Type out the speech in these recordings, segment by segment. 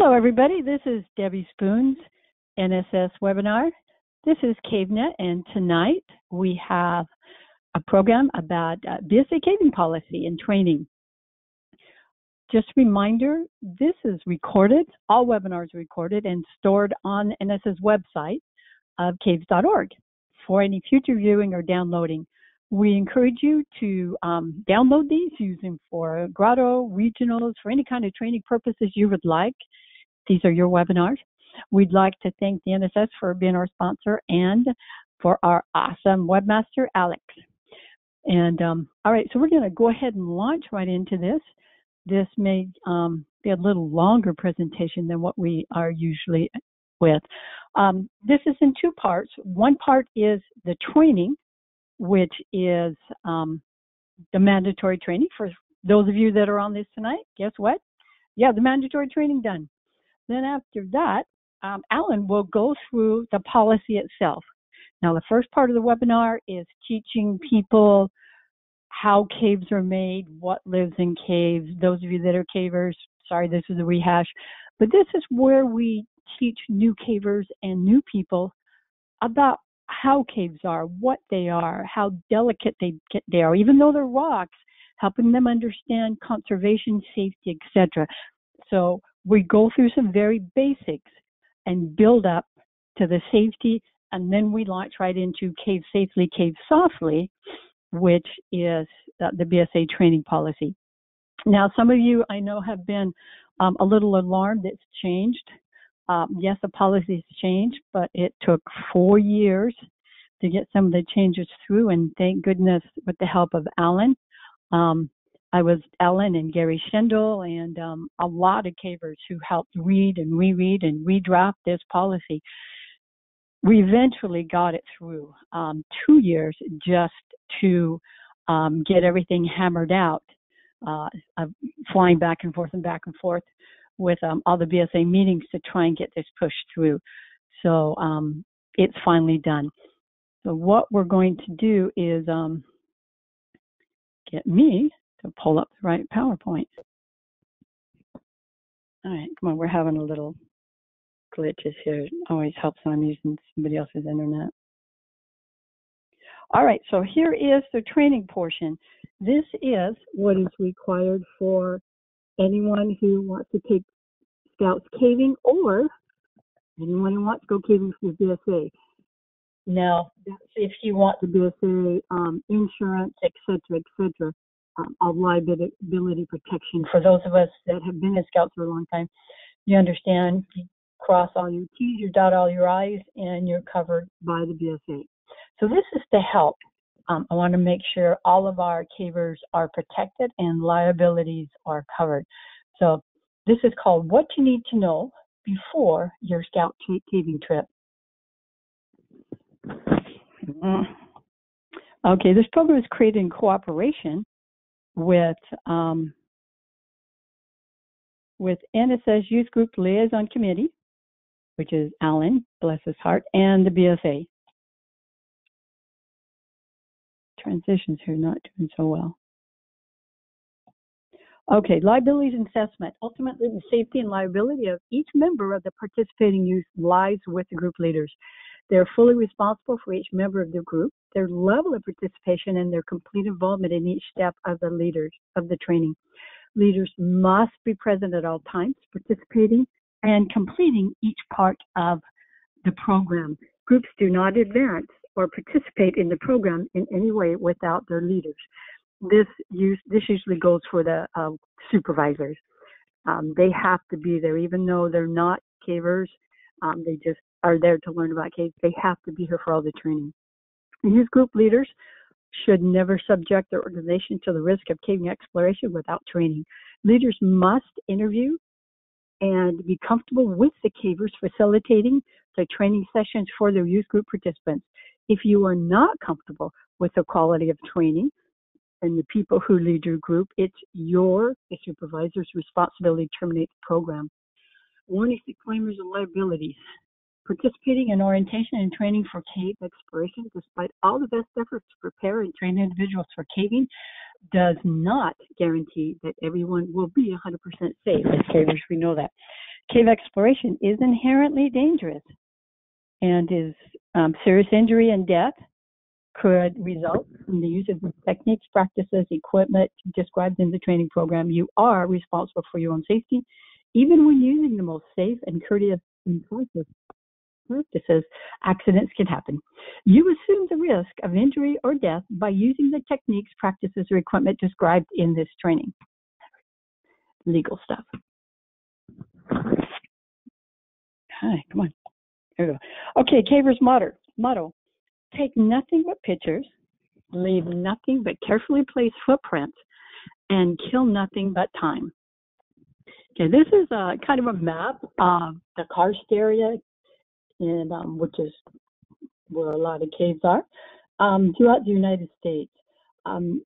Hello, everybody. This is Debbie Spoon's NSS webinar. This is CaveNet, and tonight we have a program about BSA caving policy and training. Just a reminder, this is recorded. All webinars are recorded and stored on NSS website of caves.org for any future viewing or downloading. We encourage you to download these, use them for grotto, regionals, for any kind of training purposes you would like. These are your webinars. We'd like to thank the NSS for being our sponsor and for our awesome webmaster, Alex. And all right, so we're going to go ahead and launch right into this. This may be a little longer presentation than what we are usually with. This is in two parts. One part is the training, which is the mandatory training. For those of you that are on this tonight, guess what? Yeah, the mandatory training done. Then after that, Alan will go through the policy itself. Now, the first part of the webinar is teaching people how caves are made, what lives in caves. Those of you that are cavers, sorry, this is a rehash. But this is where we teach new cavers and new people about how caves are, what they are, how delicate they are, even though they're rocks, helping them understand conservation, safety, etc. So we go through some very basics and build up to the safety, and then we launch right into Cave Safely, Cave Softly, which is the BSA training policy. Now, some of you I know have been a little alarmed. It's changed. Yes, the policy has changed, but it took 4 years to get some of the changes through, and thank goodness with the help of Alan. I was Ellen and Gary Schendel and a lot of cavers who helped read and reread and redraft this policy. We eventually got it through 2 years just to get everything hammered out, flying back and forth with all the BSA meetings to try and get this pushed through. So it's finally done. So what we're going to do is get me to pull up the right PowerPoint. All right, come on, we're having a little glitches here. It always helps when I'm using somebody else's internet. All right, so here is the training portion. This is what is required for anyone who wants to take Scouts caving or anyone who wants to go caving for the BSA. Now, that's if you want the BSA insurance, etc., of liability protection. For those of us that have been in Scouts for a long time, you understand, you cross all your T's, you dot all your I's, and you're covered by the BSA. So this is to help. I want to make sure all of our cavers are protected and liabilities are covered. So this is called What You Need to Know Before Your Scout Caving Trip. Okay, this program is created in cooperation with NSS Youth Group Liaison Committee, which is Alan, bless his heart, and the BSA. Transitions here not doing so well. Okay, liabilities and assessment. Ultimately, the safety and liability of each member of the participating youth lies with the group leaders. They're fully responsible for each member of the group, their level of participation, and their complete involvement in each step of the training. Leaders must be present at all times, participating and completing each part of the program. Groups do not advance or participate in the program in any way without their leaders. This usually goes for the supervisors. They have to be there, even though they're not cavers. They just are there to learn about caves. They have to be here for all the training. And youth group leaders should never subject their organization to the risk of caving exploration without training. Leaders must interview and be comfortable with the cavers facilitating the training sessions for their youth group participants. If you are not comfortable with the quality of training and the people who lead your group, it's the supervisor's responsibility to terminate the program. Warnings, disclaimers, and liabilities. Participating in orientation and training for cave exploration, despite all the best efforts to prepare and train individuals for caving, does not guarantee that everyone will be 100% safe. As cavers, we know that. Cave exploration is inherently dangerous and is serious injury and death could result from the use of the techniques, practices, equipment described in the training program. You are responsible for your own safety, even when using the most safe and courteous and cautious practices. Accidents can happen. You assume the risk of injury or death by using the techniques, practices, or equipment described in this training. Legal stuff. Hi, come on. There we go. Okay, Caver's motto. Take nothing but pictures, leave nothing but carefully placed footprints, and kill nothing but time. Okay, this is kind of a map of the karst area, which is where a lot of caves are, throughout the United States.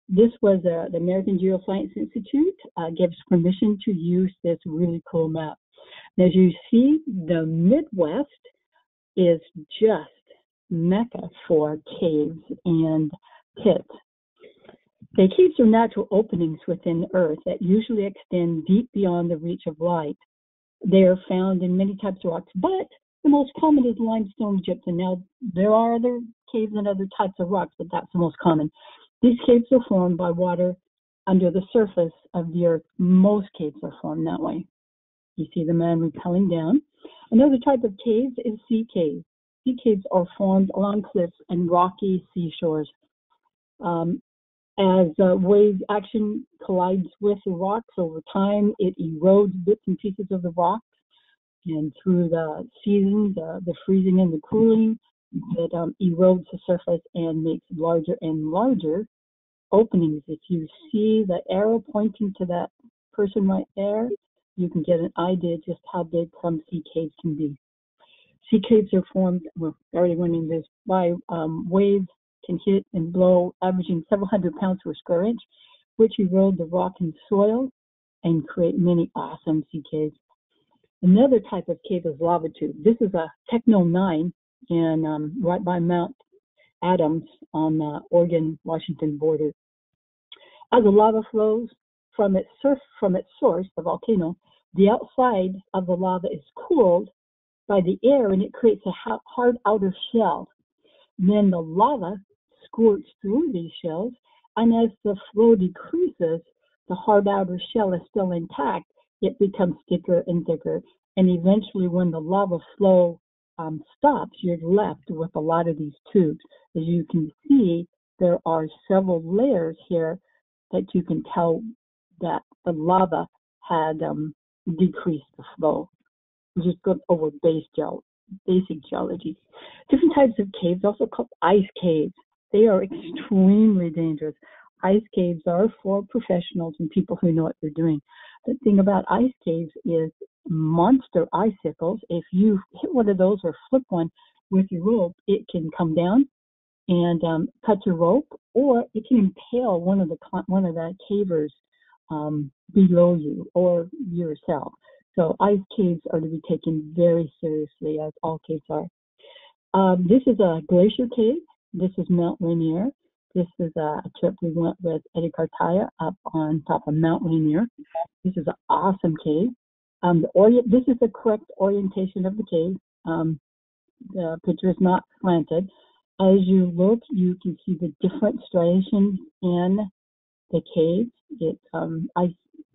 This was the American Geoscience Institute gives permission to use this really cool map. And as you see, the Midwest is just mecca for caves and pits. The caves are natural openings within the earth that usually extend deep beyond the reach of light. They are found in many types of rocks, but the most common is limestone gypsum. Now, there are other caves and other types of rocks, but that's the most common. These caves are formed by water under the surface of the earth. Most caves are formed that way. You see the man repelling down. Another type of caves is sea caves. Sea caves are formed along cliffs and rocky seashores. As wave action collides with the rocks over time, it erodes bits and pieces of the rock. And through the seasons, the freezing and the cooling, it erodes the surface and makes larger and larger openings. If you see the arrow pointing to that person right there, you can get an idea just how big some sea caves can be. Sea caves are formed, we're already running this, by waves can hit and blow, averaging several hundred pounds per square inch, which erode the rock and soil and create many awesome sea caves. Another type of cave is lava tube. This is a Techno 9 in right by Mount Adams on the Oregon-Washington border. As the lava flows from its source, the volcano, the outside of the lava is cooled by the air and it creates a hard outer shell. Then the lava squirts through these shells, and as the flow decreases, the hard outer shell is still intact. It becomes thicker and thicker, and eventually when the lava flow stops, you're left with a lot of these tubes. As you can see, there are several layers here that you can tell that the lava had decreased the flow. Just go over basic geology. Different types of caves, also called ice caves. They are extremely dangerous. Ice caves are for professionals and people who know what they're doing. The thing about ice caves is monster icicles. If you hit one of those or flip one with your rope, it can come down and cut your rope, or it can impale one of the cavers below you or yourself. So ice caves are to be taken very seriously, as all caves are. This is a glacier cave. This is Mount Rainier. This is a trip we went with Eddie Cartaya up on top of Mount Rainier. This is an awesome cave. This is the correct orientation of the cave. The picture is not slanted. As you look, you can see the different striations in the caves.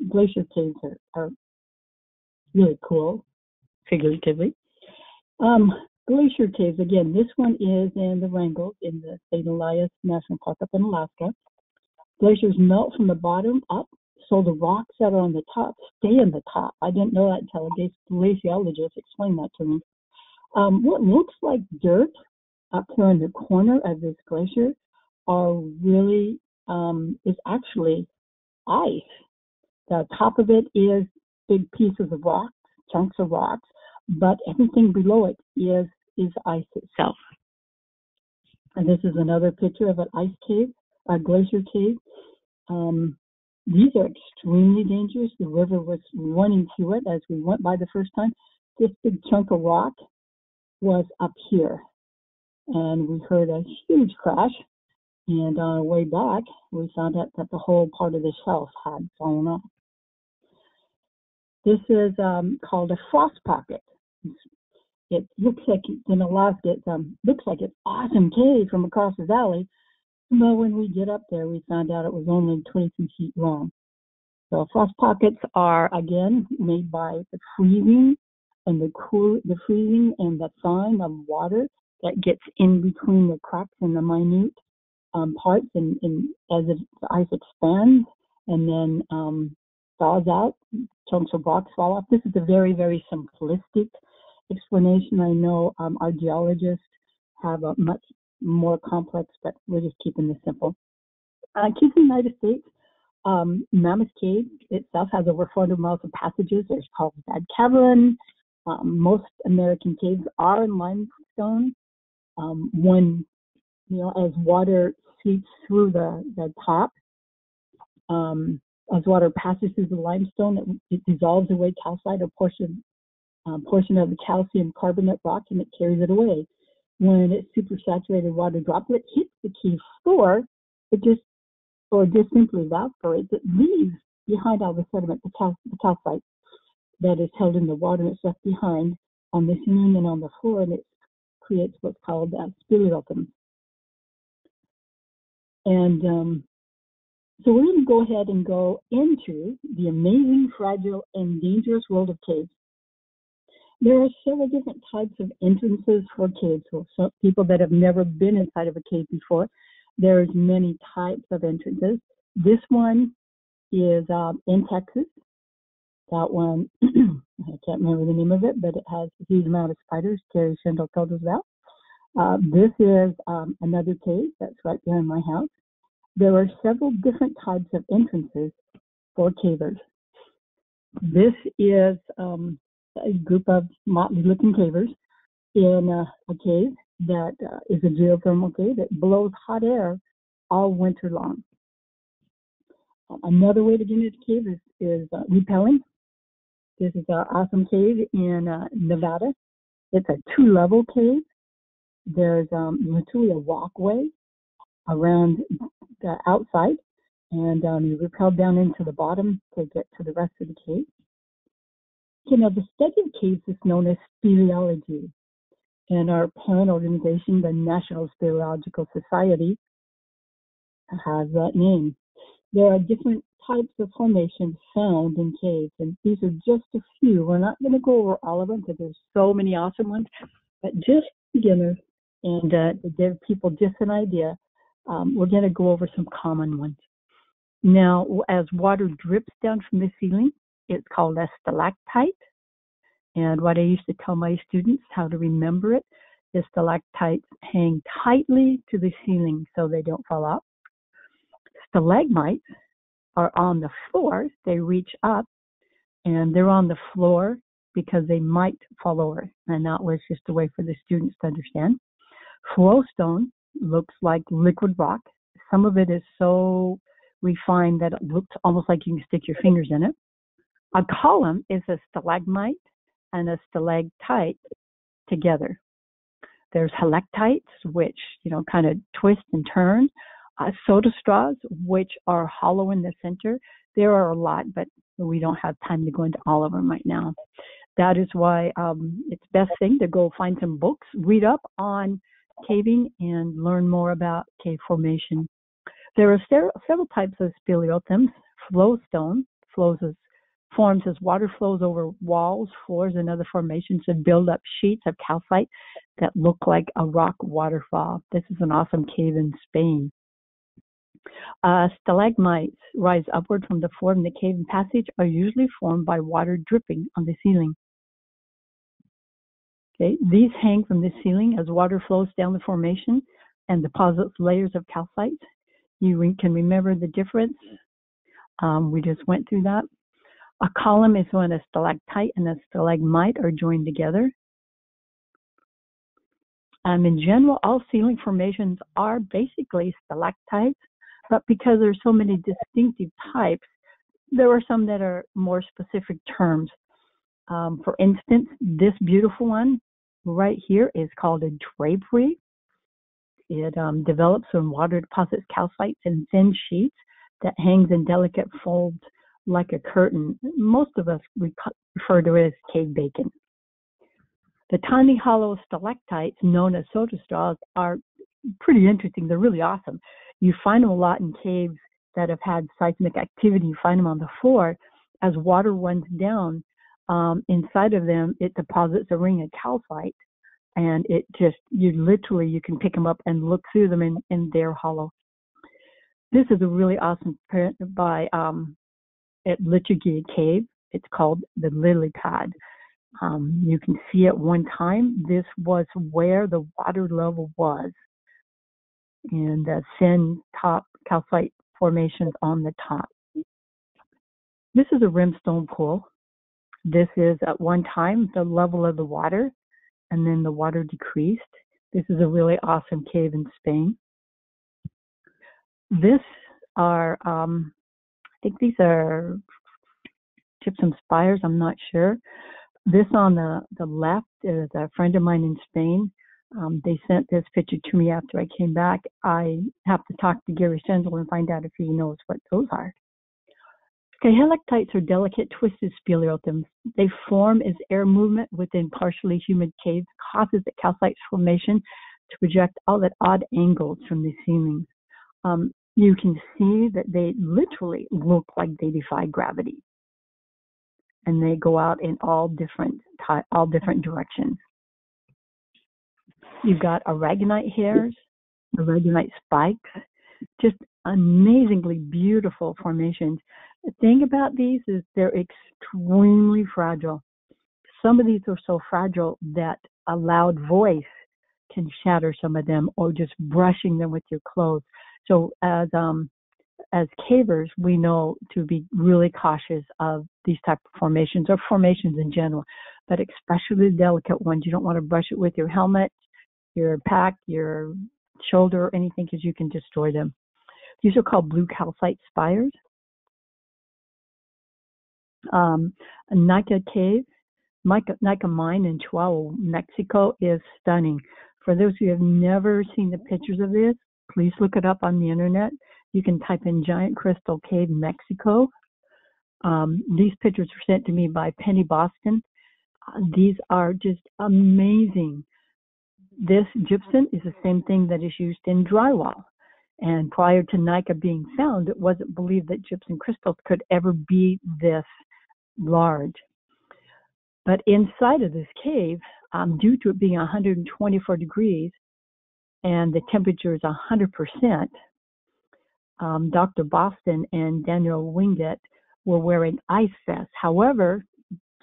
Glacier caves are really cool, figuratively. Glacier caves, again, this one is in the Wrangell in the St. Elias National Park up in Alaska. Glaciers melt from the bottom up, so the rocks that are on the top stay on the top. I didn't know that until a glaciologist explained that to me. What looks like dirt up here in the corner of this glacier is actually ice. The top of it is big pieces of rock, chunks of rocks, but everything below it is ice itself. And this is another picture of an ice cave, a glacier cave. These are extremely dangerous. The river was running through it as we went by the first time. This big chunk of rock was up here, and we heard a huge crash. And on our way back, we found out that the whole part of the shelf had fallen off. This is called a frost pocket. It looks like it's in Alaska. It looks like it's awesome cave from across the valley. But when we get up there, we found out it was only 22 feet long. So frost pockets are again made by the freezing and the freezing and the thawing of water that gets in between the cracks and the minute parts, and as the ice expands and then thaws out, chunks of rocks fall off. This is a very, very simplistic explanation. I know our geologists have a much more complex, but we're just keeping this simple. Caves in the United States, Mammoth Cave itself has over 400 miles of passages. There's Carlsbad Cavern. Most American caves are in limestone. When as water seeps through the top, as water passes through the limestone, it dissolves away calcite, a portion of the calcium carbonate rock, and it carries it away. When its supersaturated water droplet hits the cave floor, it just simply evaporates. It leaves behind all the sediment, the calcite that is held in the water, and it's left behind on the ceiling and on the floor, and it creates what's called speleothems. And so we're going to go ahead and go into the amazing, fragile, and dangerous world of caves. There are several different types of entrances for caves. So some people that have never been inside of a cave before, there's many types of entrances. This one is in Texas. That one, I can't remember the name of it, but it has a huge amount of spiders. Carrie Shendel told us about. This is another cave that's right behind my house. There are several different types of entrances for cavers. This is a group of motley-looking cavers in a cave that is a geothermal cave that blows hot air all winter long. Another way to get into the cave is rappelling. This is an awesome cave in Nevada. It's a 2-level cave. There's literally a walkway around the outside, and you rappel down into the bottom to get to the rest of the cave. The study of caves is known as speleology, and our parent organization, the National Speleological Society, has that name. There are different types of formations found in caves, and these are just a few. We're not going to go over all of them because there's so many awesome ones, but just beginners and to give people just an idea, we're going to go over some common ones. Now, as water drips down from the ceiling, it's called a stalactite. And what I used to tell my students how to remember it is stalactites hang tightly to the ceiling so they don't fall out. Stalagmites are on the floor. They reach up, and they're on the floor because they might fall over. And that was just a way for the students to understand. Flowstone looks like liquid rock. Some of it is so refined that it looks almost like you can stick your fingers in it. A column is a stalagmite and a stalactite together. There's halactites, which kind of twist and turn. Soda straws, which are hollow in the center. There are a lot, but we don't have time to go into all of them right now. That is why it's best thing to go find some books, read up on caving, and learn more about cave formation. There are several types of speleothems. Flowstone forms as water flows over walls, floors, and other formations and build up sheets of calcite that look like a rock waterfall. This is an awesome cave in Spain. Stalagmites rise upward from the floor in the cave and passage are usually formed by water dripping on the ceiling. Okay, these hang from the ceiling as water flows down the formation and deposits layers of calcite. You can remember the difference. We just went through that. A column is when a stalactite and a stalagmite are joined together. In general, all ceiling formations are basically stalactites, but because there's so many distinctive types, there are some that are more specific terms. For instance, this beautiful one right here is called a drapery. It develops when water deposits calcites in thin sheets that hangs in delicate folds like a curtain. Most of us refer to it as cave bacon. The tiny hollow stalactites, known as soda straws, are pretty interesting. They're really awesome. You find them a lot in caves that have had seismic activity. You find them on the floor. As water runs down, inside of them, it deposits a ring of calcite, and it just, you can pick them up and look through them, and they're hollow. This is a really awesome print by at Lichigea Cave. It's called the Lily Pad. You can see at one time, this was where the water level was, and the thin top calcite formations on the top. This is a rimstone pool. This is at one time the level of the water, and then the water decreased. This is a really awesome cave in Spain. This are, I think these are gypsum spires, I'm not sure. This on the left is a friend of mine in Spain. They sent this picture to me after I came back. I have to talk to Gary Schendel and find out if he knows what those are. Okay, helictites are delicate, twisted speleothems. They form as air movement within partially humid caves causes the calcite formation to project all at odd angles from the ceilings. You can see that they literally look like they defy gravity, and they go out in all different directions. You've got aragonite hairs, aragonite spikes, just amazingly beautiful formations. The thing about these is they're extremely fragile. Some of these are so fragile that a loud voice can shatter some of them, or just brushing them with your clothes. So as cavers, we know to be really cautious of these type of formations, or formations in general, but especially the delicate ones. You don't want to brush it with your helmet, your pack, your shoulder, or anything, because you can destroy them. These are called blue calcite spires. Nika Cave, Nika Mine in Chihuahua, Mexico is stunning. For those who have never seen the pictures of this, please look it up on the internet. You can type in Giant Crystal Cave, Mexico. These pictures were sent to me by Penny Boston. These are just amazing. This gypsum is the same thing that is used in drywall. And prior to Nika being found, it wasn't believed that gypsum crystals could ever be this large. But inside of this cave, due to it being 124 degrees and the temperature is 100%, Dr. Boston and Daniel Wingett were wearing ice vests. However,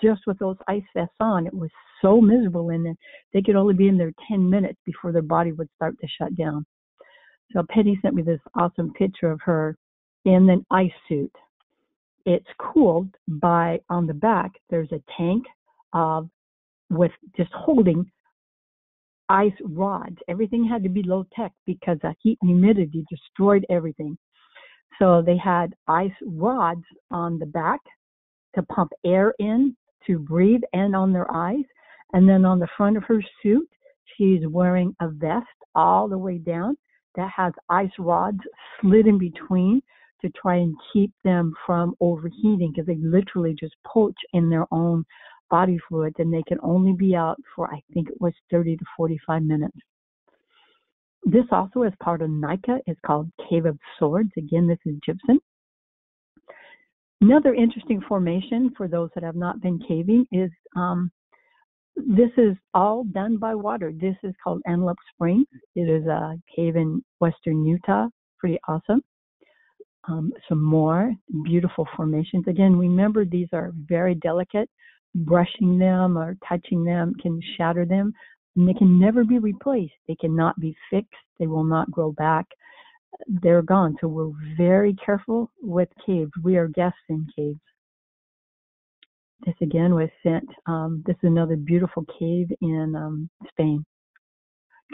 just with those ice vests on, it was so miserable in there, they could only be in there 10 minutes before their body would start to shut down. So Penny sent me this awesome picture of her in an ice suit. It's cooled by, on the back, there's a tank with just holding ice rods. Everything had to be low tech because the heat and humidity destroyed everything. So they had ice rods on the back to pump air in to breathe, and on their eyes. And then on the front of her suit, she's wearing a vest all the way down that has ice rods slid in between to try and keep them from overheating, because they literally just poach in their own body fluids, and they can only be out for, I think it was 30 to 45 minutes. This also is part of Nika. It's called Cave of Swords. Again, this is gypsum. Another interesting formation for those that have not been caving is this is all done by water. This is called Antelope Springs. It is a cave in western Utah. Pretty awesome. Some more beautiful formations. Again, remember, these are very delicate. Brushing them or touching them can shatter them, and they can never be replaced. They cannot be fixed. They will not grow back. They're gone. So we're very careful with caves. We are guests in caves. This again was sent. This is another beautiful cave in Spain.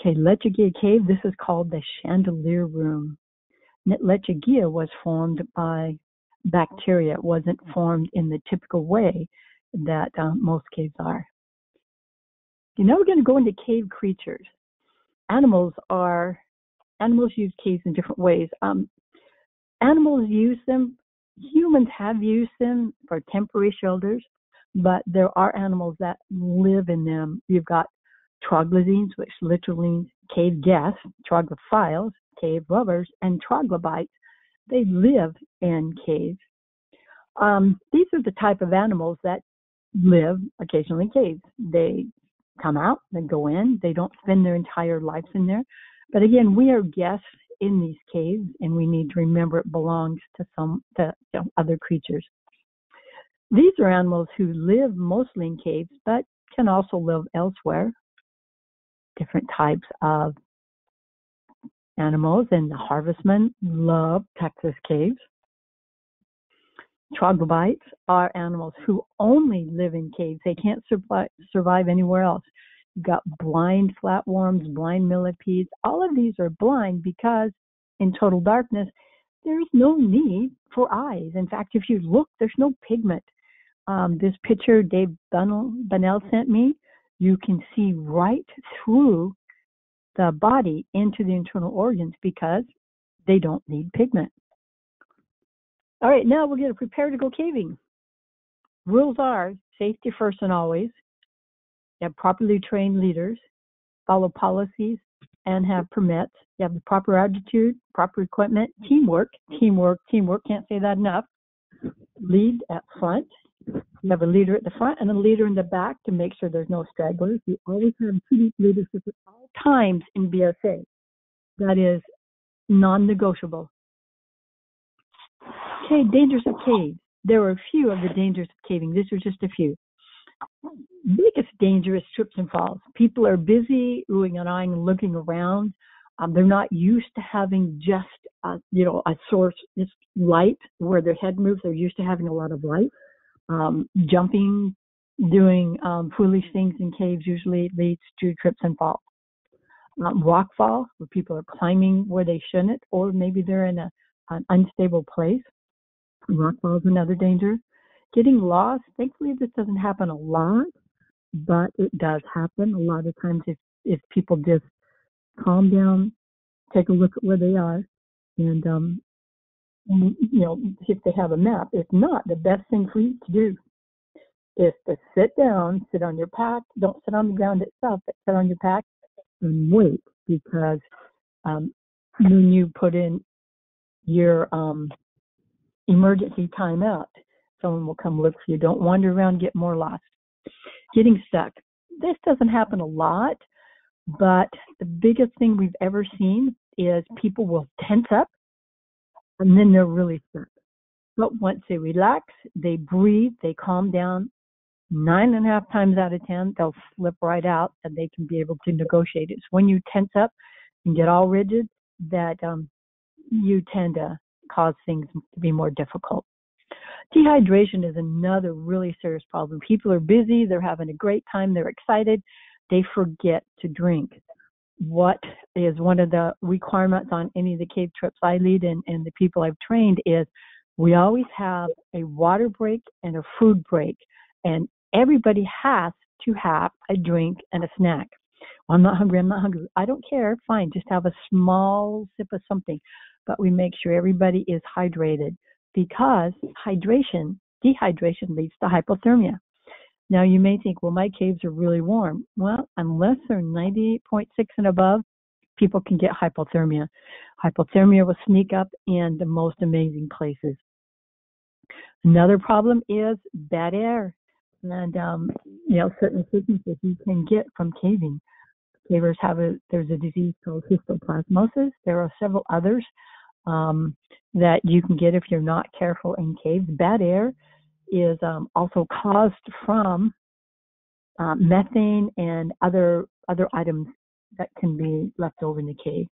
Okay, Lichigea Cave. This is called the Chandelier Room. Lichigea was formed by bacteria. It wasn't formed in the typical way that most caves are. Now we're going to go into cave creatures. Animals use caves in different ways. Animals use them Humans have used them for temporary shelters, but there are animals that live in them. You've got troglodytes, which literally means cave guests, troglophiles, cave lovers, and troglobites. They live in caves. These are the type of animals that live occasionally in caves. They come out, they go in, they don't spend their entire lives in there. But again, we are guests in these caves, and we need to remember it belongs to other creatures. These are animals who live mostly in caves, but can also live elsewhere. Different types of animals, and the harvestmen love Texas caves. Troglobites are animals who only live in caves. They can't survive anywhere else. You've got blind flatworms, blind millipedes. All of these are blind because in total darkness, there's no need for eyes. In fact, if you look, there's no pigment. This picture Dave Bunnell sent me, you can see right through the body into the internal organs because they don't need pigment. All right, now we're going to prepare to go caving. Rules are safety first and always. You have properly trained leaders, follow policies, and have permits. You have the proper attitude, proper equipment, teamwork, can't say that enough. Lead at front. You have a leader at the front and a leader in the back to make sure there's no stragglers. You always have two leadership at all times in BSA. That is non-negotiable. Okay, dangers of caves. There are a few of the dangers of caving. These are just a few. Biggest danger is trips and falls. People are busy oohing and eyeing and looking around. They're not used to having just a source, just light where their head moves. They're used to having a lot of light. Jumping, doing foolish things in caves usually leads to trips and falls. Rock falls, where people are climbing where they shouldn't, or maybe they're in an unstable place. Rock falls, another danger. Getting lost, thankfully this doesn't happen a lot, but it does happen a lot of times if people just calm down, take a look at where they are, and see if they have a map. If not, the best thing for you to do is to sit down, sit on your pack. Don't sit on the ground itself, but sit on your pack and wait, because when you put in your emergency timeout, someone will come look for you. Don't wander around, get more lost. Getting stuck. This doesn't happen a lot, but the biggest thing we've ever seen is people will tense up and then they're really stuck. But once they relax, they breathe, they calm down, 9.5 times out of 10, they'll slip right out and they can be able to negotiate. It's when you tense up and get all rigid that you tend to cause things to be more difficult. Dehydration is another really serious problem. People are busy, they're having a great time, they're excited, they forget to drink. What is one of the requirements on any of the cave trips I lead and the people I've trained is we always have a water break and a food break, and everybody has to have a drink and a snack. Well, I'm not hungry. I don't care. Fine. Just have a small sip of something. But we make sure everybody is hydrated, because dehydration leads to hypothermia. Now, you may think, well, my caves are really warm. Well, unless they're 98.6 and above, people can get hypothermia. Hypothermia will sneak up in the most amazing places. Another problem is bad air. And, certain sicknesses you can get from caving. Cavers there's a disease called histoplasmosis. There are several others that you can get if you're not careful in caves. Bad air is also caused from methane and other items that can be left over in the cave.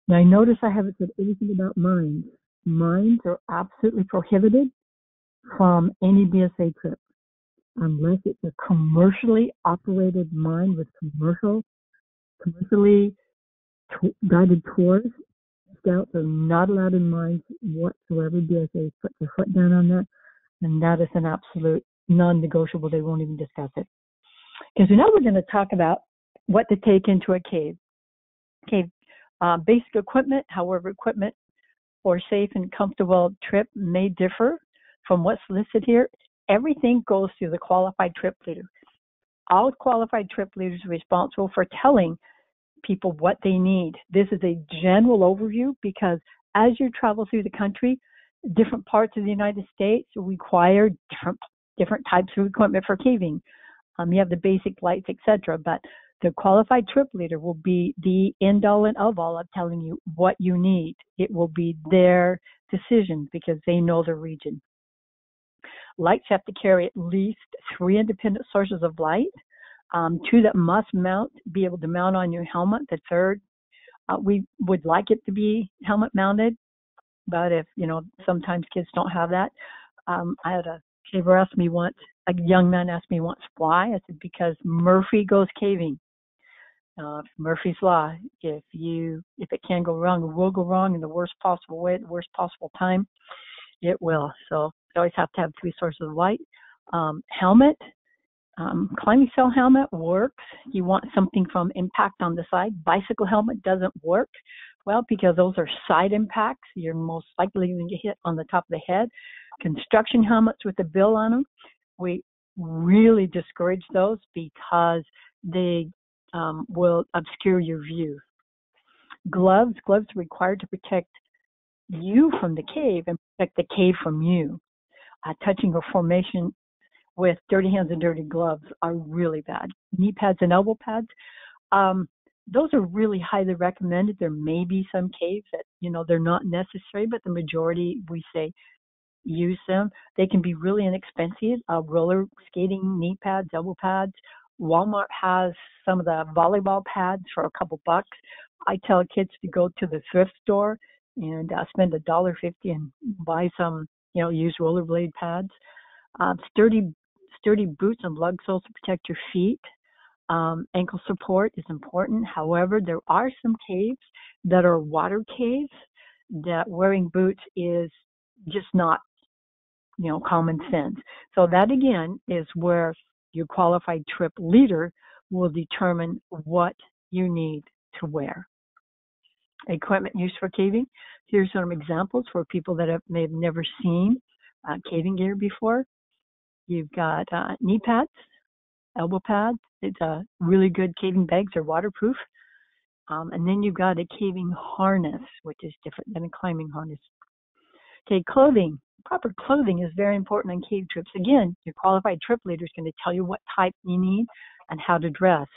Now, I notice I haven't said anything about mines. Mines are absolutely prohibited from any BSA trip unless it's a commercially operated mine with commercially guided tours. Scouts are not allowed in mines whatsoever. BSA puts their foot down on that, and that is an absolute non-negotiable. They won't even discuss it. Okay, so now we're going to talk about what to take into a cave. Basic equipment, however, equipment or safe and comfortable trip may differ from what's listed here. Everything goes through the qualified trip leader. All qualified trip leaders are responsible for telling people what they need. This is a general overview because as you travel through the country, different parts of the United States require different types of equipment for caving. You have the basic lights, etc. But the qualified trip leader will be the end all and of all of telling you what you need. It will be their decision because they know the region. Lights have to carry at least 3 independent sources of light. 2 that must be able to mount on your helmet. The third, we would like it to be helmet mounted, but if, sometimes kids don't have that. I had a caver ask me once, a young man asked me once why. I said, because Murphy goes caving. Murphy's Law, if it can go wrong, it will go wrong in the worst possible way, at the worst possible time. It will. So you always have to have 3 sources of light. Helmet. Climbing cell helmet works. You want something from impact on the side. Bicycle helmet doesn't work well because those are side impacts. You're most likely going to get hit on the top of the head. Construction helmets with a bill on them, we really discourage those because they will obscure your view. Gloves are required to protect you from the cave and protect the cave from you. Touching a formation with dirty hands and dirty gloves are really bad. Knee pads and elbow pads, those are really highly recommended. There may be some caves that, they're not necessary, but the majority, we say, use them. They can be really inexpensive. Roller skating, knee pads, elbow pads. Walmart has some of the volleyball pads for a couple bucks. I tell kids to go to the thrift store and spend $1.50 and buy some, used rollerblade pads. Sturdy boots and lug soles to protect your feet. Ankle support is important. However, there are some caves that are water caves that wearing boots is just not, common sense. So that again is where your qualified trip leader will determine what you need to wear. Equipment used for caving. Here's some examples for people that may have never seen caving gear before. You've got knee pads, elbow pads. It's a really good caving bags. They're waterproof. And then you've got a caving harness, which is different than a climbing harness. Okay, clothing. Proper clothing is very important on cave trips. Again, your qualified trip leader is going to tell you what type you need and how to dress.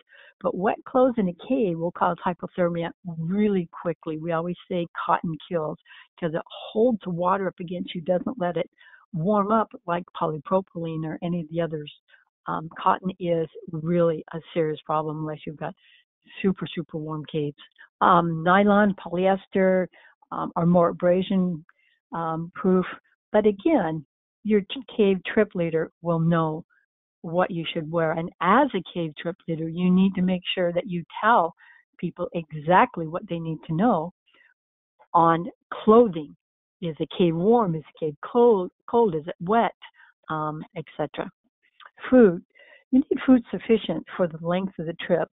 But wet clothes in a cave will cause hypothermia really quickly. We always say cotton kills because it holds water up against you, doesn't let it warm up like polypropylene or any of the others. Cotton is really a serious problem unless you've got super, super warm caves. Nylon, polyester are more abrasion proof. But again, your cave trip leader will know what you should wear. And as a cave trip leader, you need to make sure that you tell people exactly what they need to know on clothing. Is a cave warm? Is a cave cold? Is it wet? Etc. Food. You need food sufficient for the length of the trip.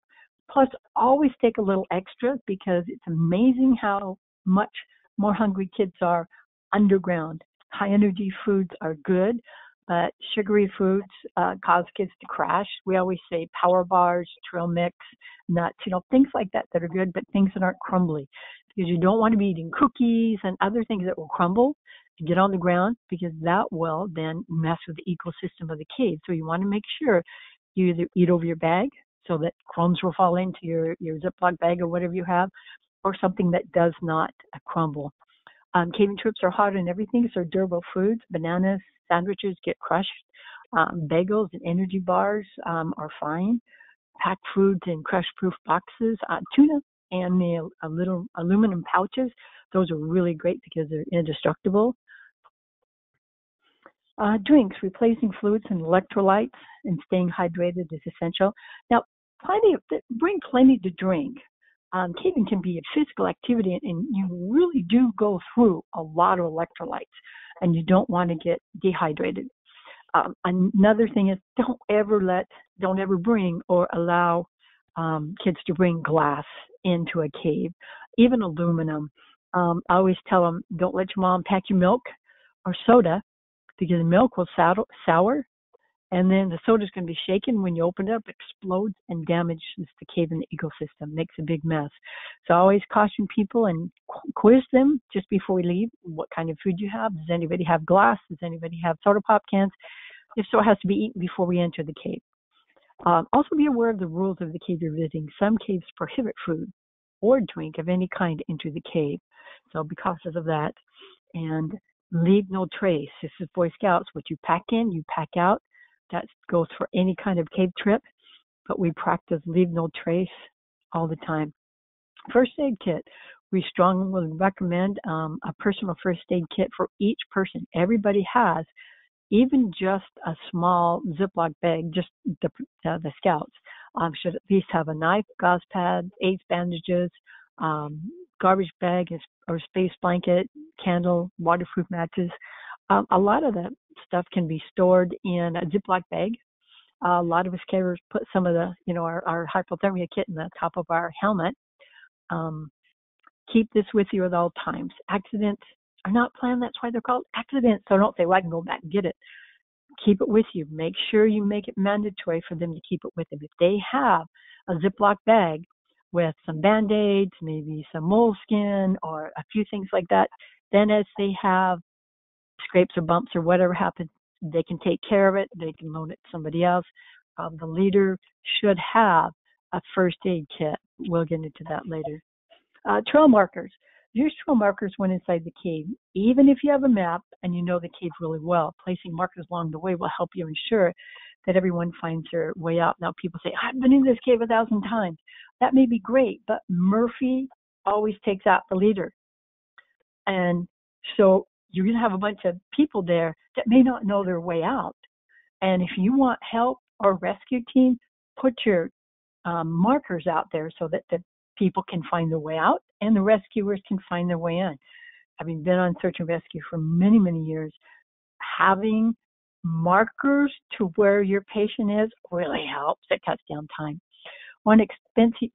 Plus, always take a little extra because it's amazing how much more hungry kids are underground. High energy foods are good, but sugary foods cause kids to crash. We always say power bars, trail mix, nuts, things like that are good, but things that aren't crumbly. Because you don't want to be eating cookies and other things that will crumble and get on the ground because that will then mess with the ecosystem of the cave. So you want to make sure you either eat over your bag so that crumbs will fall into your Ziploc bag or whatever you have, or something that does not crumble. Caving trips are hot and everything, so durable foods, bananas, sandwiches get crushed. Bagels and energy bars are fine. Packed foods in crush-proof boxes. Tuna and the little aluminum pouches, those are really great because they're indestructible. Drinks, replacing fluids and electrolytes and staying hydrated is essential. Now, bring plenty to drink. Caving can be a physical activity, and you really do go through a lot of electrolytes, and you don't want to get dehydrated. Another thing is don't ever bring or allow kids to bring glass into a cave, even aluminum. I always tell them, don't let your mom pack you milk or soda because the milk will sour, and then the soda's going to be shaken when you open it up, explodes and damages the cave and the ecosystem, makes a big mess. So I always caution people and quiz them just before we leave what kind of food you have. Does anybody have glass? Does anybody have soda pop cans? If so, it has to be eaten before we enter the cave. Also be aware of the rules of the cave you're visiting. Some caves prohibit food or drink of any kind to enter the cave. So be cautious of that. And leave no trace. This is Boy Scouts. What you pack in, you pack out. That goes for any kind of cave trip. But we practice leave no trace all the time. First aid kit. We strongly recommend a personal first aid kit for each person. Everybody has even just a small Ziploc bag, just the Scouts should at least have a knife, gauze pad, ace bandages, garbage bag or space blanket, candle, waterproof matches. A lot of that stuff can be stored in a Ziploc bag. A lot of us carriers put some of the, our hypothermia kit in the top of our helmet. Keep this with you at all times. Accidents are not planned. That's why they're called accidents. So don't say, well, I can go back and get it. Keep it with you. Make sure you make it mandatory for them to keep it with them. If they have a Ziploc bag with some Band-Aids, maybe some moleskin or a few things like that, then as they have scrapes or bumps or whatever happens, they can take care of it. They can loan it to somebody else. The leader should have a first aid kit. We'll get into that later. Trail markers. Use trail markers when inside the cave. Even if you have a map and you know the cave really well, placing markers along the way will help you ensure that everyone finds their way out. Now, people say, I've been in this cave 1,000 times. That may be great, but Murphy always takes out the leader. And so you're going to have a bunch of people there that may not know their way out. And if you want help or rescue team, put your markers out there so that the people can find their way out and the rescuers can find their way in. Having been on search and rescue for many, many years, having markers to where your patient is really helps. It cuts down time. One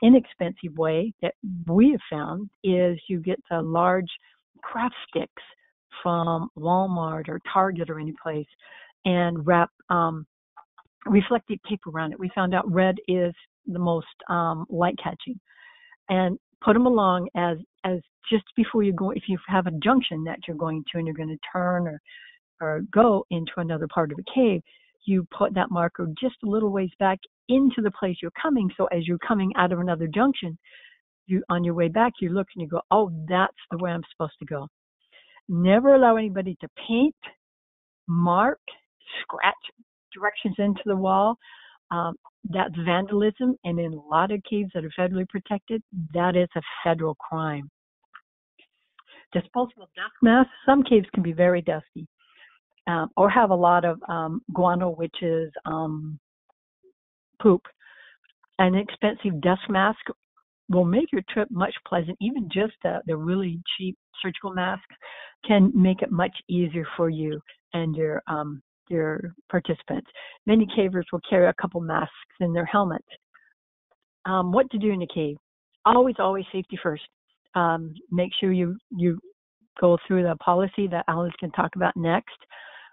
inexpensive way that we have found is you get the large craft sticks from Walmart or Target or any place and wrap reflective tape around it. We found out red is the most light catching. And put them along as just before you go, if you have a junction that you're going to and you're going to turn or go into another part of the cave, you put that marker just a little ways back into the place you're coming. So as you're coming out of another junction, you on your way back, you look and you go, oh, that's the way I'm supposed to go. Never allow anybody to paint, mark, scratch directions into the wall. That's vandalism, and in a lot of caves that are federally protected, that is a federal crime. Disposable dust masks. Some caves can be very dusty or have a lot of guano, which is poop. An expensive dust mask will make your trip much pleasant. Even just the really cheap surgical masks can make it much easier for you and your participants. Many cavers will carry a couple masks in their helmets. What to do in a cave? Always safety first. Make sure you go through the policy that Alice can talk about next.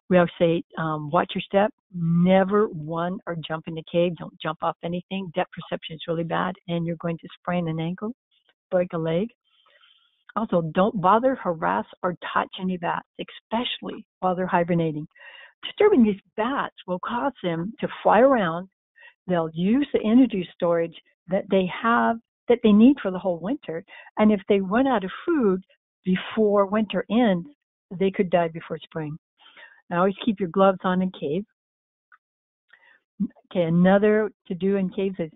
We always say, watch your step. Never run or jump in the cave. Don't jump off anything. Depth perception is really bad, and you're going to sprain an ankle, break a leg. Also, don't bother, harass, or touch any bats, especially while they're hibernating. Disturbing these bats will cause them to fly around. They'll use the energy storage that they need for the whole winter. And if they run out of food before winter ends, they could die before spring. Now, always keep your gloves on in cave. Okay, another to do in caves is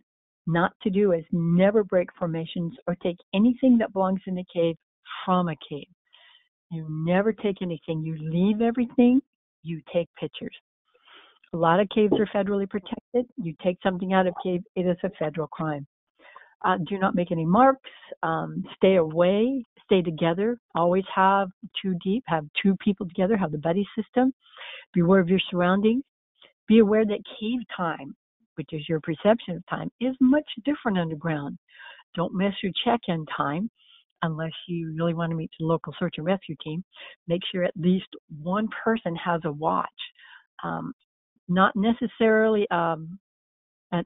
not to do is never break formations or take anything that belongs in the cave from a cave. You never take anything. You leave everything. You take pictures. A lot of caves are federally protected. You take something out of cave, it is a federal crime. Do not make any marks. Stay away. Stay together. Always have two deep. Have two people together. Have the buddy system. Be aware of your surroundings. Be aware that cave time, which is your perception of time, is much different underground. Don't miss your check-in time. unless you really want to meet the local search and rescue team, make sure at least one person has a watch. Not necessarily an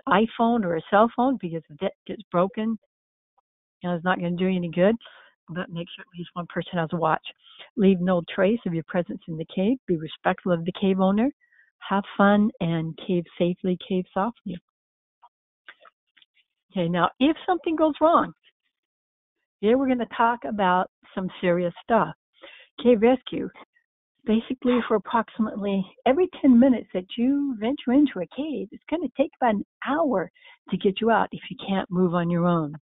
iPhone or a cell phone, because if that gets broken, it's not going to do you any good. But make sure at least one person has a watch. Leave no trace of your presence in the cave. Be respectful of the cave owner. Have fun and cave safely, cave softly. Okay, now if something goes wrong, here we're going to talk about some serious stuff. Cave rescue. Basically, for approximately every 10 minutes that you venture into a cave, it's going to take about an hour to get you out if you can't move on your own.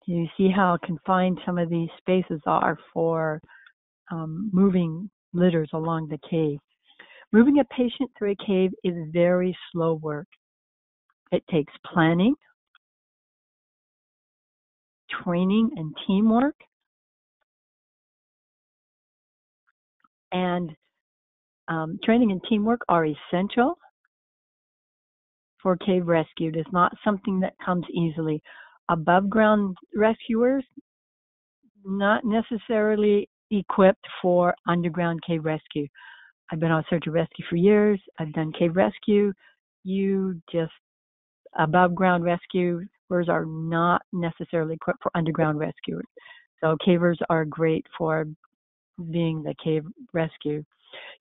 You see how confined some of these spaces are for moving litters along the cave. Moving a patient through a cave is very slow work. It takes planning, training, and teamwork. And training and teamwork are essential for cave rescue. It is not something that comes easily. Above ground rescuers, not necessarily equipped for underground cave rescue. I've been on search and rescue for years. I've done cave rescue. Above ground rescuers are not necessarily equipped for underground rescuers. So cavers are great for being the cave rescue.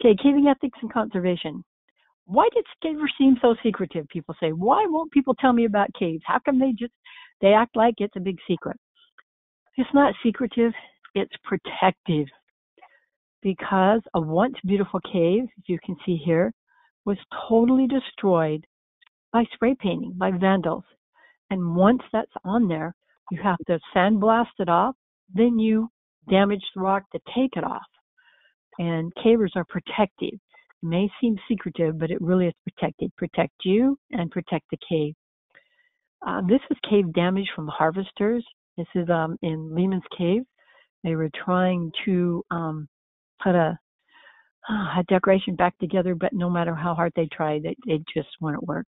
Okay, caving ethics and conservation. Why did cavers seem so secretive? People say, why won't people tell me about caves? How come they act like it's a big secret? It's not secretive, it's protective. Because a once beautiful cave, as you can see here, was totally destroyed by spray painting, by vandals. And once that's on there, you have to sandblast it off, then you damage the rock to take it off. And cavers are protective. It may seem secretive, but it really is protected. Protect you and protect the cave. This is cave damage from harvesters. This is in Lehman's Cave. They were trying to put a decoration back together, but no matter how hard they tried, it just wouldn't work.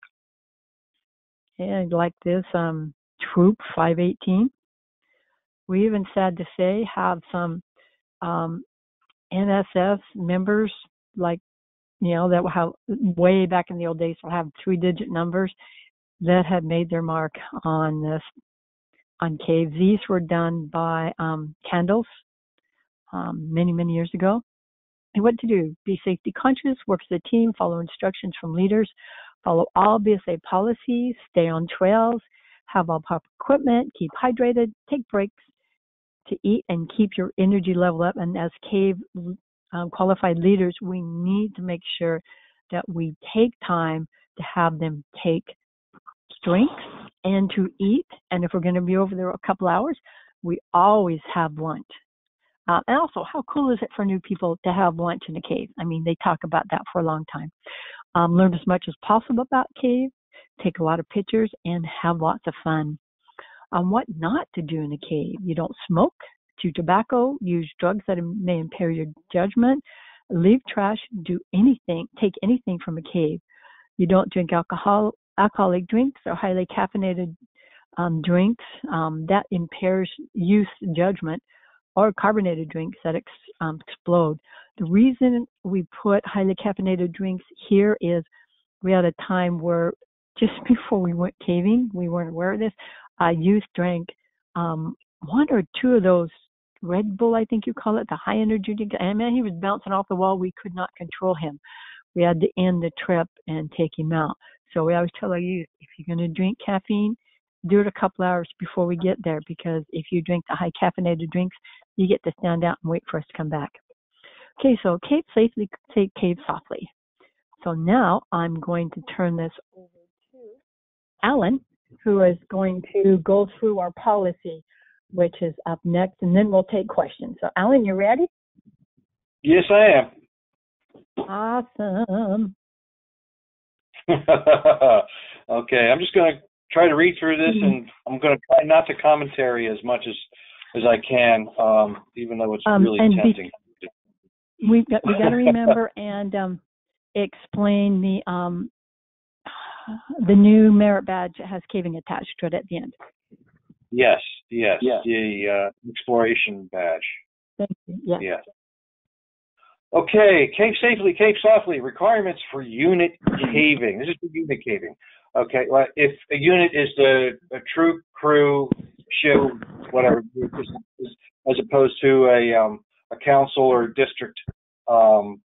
And like this Troop 518. We even, sad to say, have some NSS members, like, that will have, way back in the old days, will have 3-digit numbers that have made their mark on caves. These were done by candles many, many years ago. And what to do? Be safety conscious, work as a team, follow instructions from leaders, follow all BSA policies, stay on trails, have all proper equipment, keep hydrated, take breaks to eat, and keep your energy level up. And as cave qualified leaders, we need to make sure that we take time to have them take drinks and to eat. And if we're going to be over there a couple hours, we always have lunch. And also, how cool is it for new people to have lunch in a cave? I mean, they talk about that for a long time. Learn as much as possible about cave, take a lot of pictures, and have lots of fun. What not to do in a cave. You don't smoke, chew tobacco, use drugs that may impair your judgment, leave trash, do anything, take anything from a cave. You don't drink alcoholic drinks or highly caffeinated drinks. That impairs youth judgment, or carbonated drinks that explode. The reason we put highly caffeinated drinks here is we had a time where just before we went caving, we weren't aware of this, youth drank 1 or 2 of those Red Bull, I think you call it, the high energy drink. And man, he was bouncing off the wall. We could not control him. We had to end the trip and take him out. So we always tell our youth, if you're going to drink caffeine, do it a couple hours before we get there, because if you drink the high caffeinated drinks, you get to stand out and wait for us to come back. Okay, so cave safely, take cave softly. So now I'm going to turn this over to Alan, who is going to go through our policy, which is up next, and then we'll take questions. So Alan, you ready? Yes, I am. Awesome. Okay, I'm just going to try to read through this, and I'm going to try not to commentary as much as I can, even though it's really tempting. We got to remember and explain the new merit badge that has caving attached to it at the end. Yes, Yes. the exploration badge. Thank you. Yeah. Yes. Okay, cave safely, cave softly. Requirements for unit caving. This is for unit caving. Okay, well, if a unit is a troop, crew, ship, whatever, as opposed to a council or district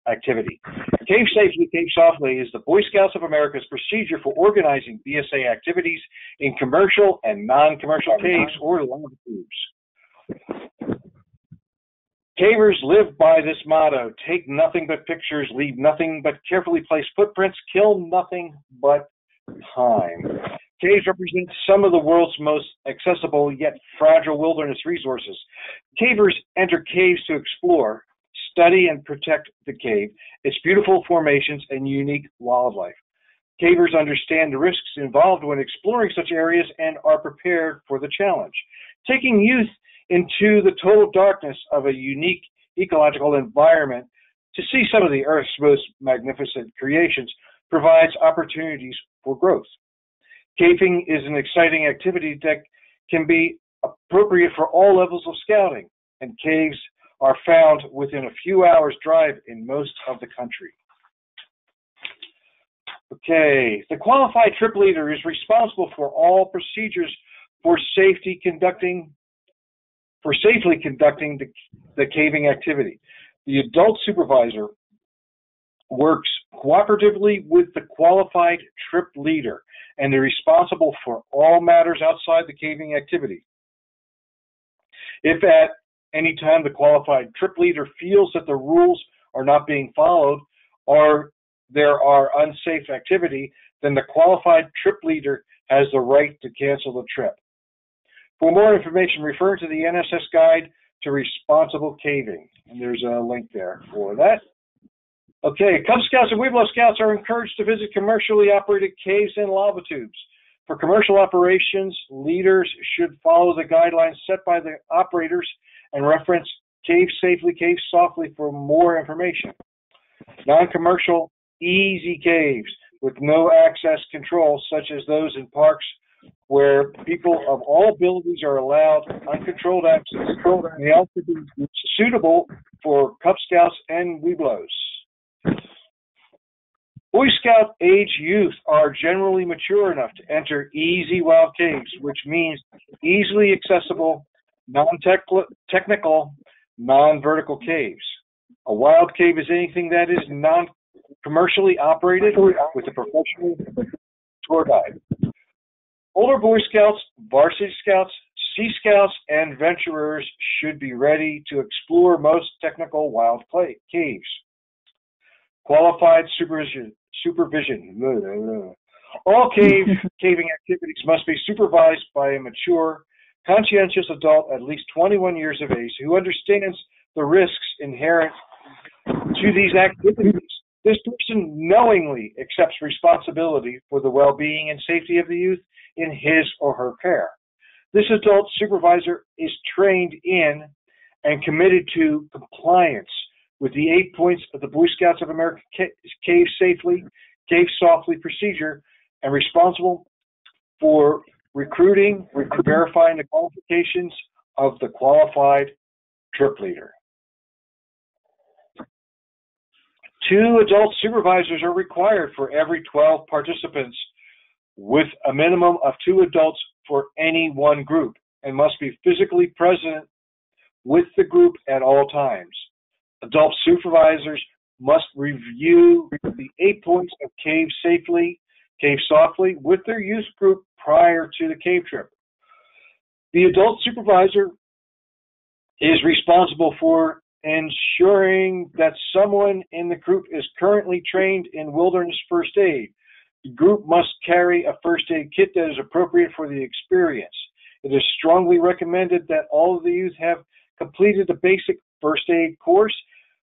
activity. Cave safely, cave softly is the Boy Scouts of America's procedure for organizing BSA activities in commercial and non-commercial caves or lava tubes. Cavers live by this motto: take nothing but pictures, leave nothing but carefully placed footprints, kill nothing but time. Caves represent some of the world's most accessible yet fragile wilderness resources. Cavers enter caves to explore, study, and protect the cave, its beautiful formations, and unique wildlife. Cavers understand the risks involved when exploring such areas and are prepared for the challenge. Taking youth into the total darkness of a unique ecological environment to see some of the Earth's most magnificent creations provides opportunities for growth. Caving is an exciting activity that can be appropriate for all levels of scouting, and caves are found within a few hours' drive in most of the country. Okay, the qualified trip leader is responsible for all procedures for safely conducting the caving activity. The adult supervisor works cooperatively with the qualified trip leader and is responsible for all matters outside the caving activity. If at any time the qualified trip leader feels that the rules are not being followed or there are unsafe activity, then the qualified trip leader has the right to cancel the trip. For more information, refer to the NSS Guide to Responsible Caving, and there's a link there for that. Okay, Cub Scouts and Weeblo Scouts are encouraged to visit commercially operated caves and lava tubes. For commercial operations, leaders should follow the guidelines set by the operators and reference Cave Safely, Cave Softly for more information. Non-commercial, easy caves with no access control, such as those in parks where people of all abilities are allowed uncontrolled access, may also be suitable for Cub Scouts and Weeblos. Boy Scout age youth are generally mature enough to enter easy wild caves, which means easily accessible, non-technical, non-vertical caves. A wild cave is anything that is non-commercially operated with a professional tour guide. Older Boy Scouts, Varsity Scouts, Sea Scouts, and Venturers should be ready to explore most technical wild caves. Qualified supervision. All caving activities must be supervised by a mature, conscientious adult at least 21 years of age who understands the risks inherent to these activities. This person knowingly accepts responsibility for the well-being and safety of the youth in his or her care. This adult supervisor is trained in and committed to compliance with the 8 points of the Boy Scouts of America Cave Safely, Cave Softly procedure, and responsible for recruiting and verifying the qualifications of the qualified trip leader. 2 adult supervisors are required for every 12 participants, with a minimum of 2 adults for any one group, and must be physically present with the group at all times. Adult supervisors must review the 8 points of Cave Safely, Cave Softly with their youth group prior to the cave trip. The adult supervisor is responsible for ensuring that someone in the group is currently trained in wilderness first aid. The group must carry a first aid kit that is appropriate for the experience. It is strongly recommended that all of the youth have completed the basic first aid course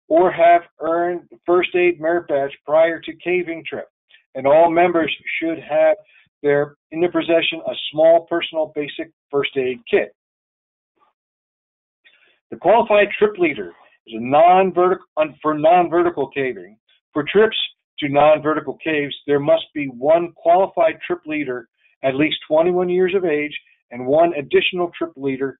or have earned the first aid merit badge prior to caving trip, and all members should have in their possession a small personal basic first aid kit. The qualified trip leader is for non-vertical caving. For trips to non-vertical caves, there must be one qualified trip leader at least 21 years of age and one additional trip leader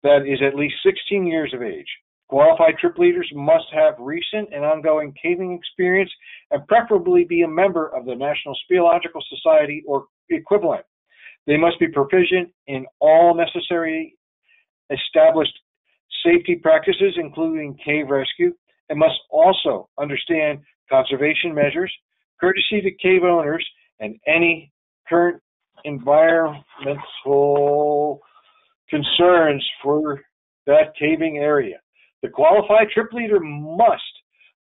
that is at least 16 years of age. Qualified trip leaders must have recent and ongoing caving experience and preferably be a member of the National Speleological Society or equivalent. They must be proficient in all necessary established safety practices, including cave rescue, and must also understand conservation measures, courtesy to cave owners, and any current environmental concerns for that caving area. The qualified trip leader must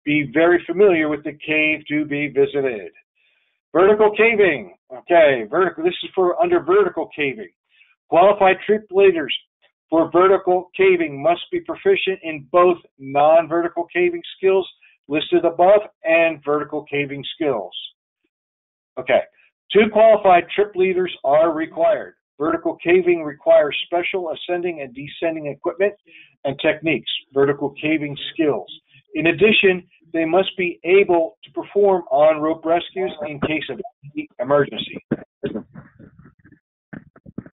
be very familiar with the cave to be visited. Vertical caving. Okay, vertical. This is for under vertical caving. Qualified trip leaders for vertical caving must be proficient in both non-vertical caving skills listed above and vertical caving skills. Okay, 2 qualified trip leaders are required. Vertical caving requires special ascending and descending equipment and techniques, vertical caving skills. In addition, they must be able to perform on-rope rescues in case of any emergency.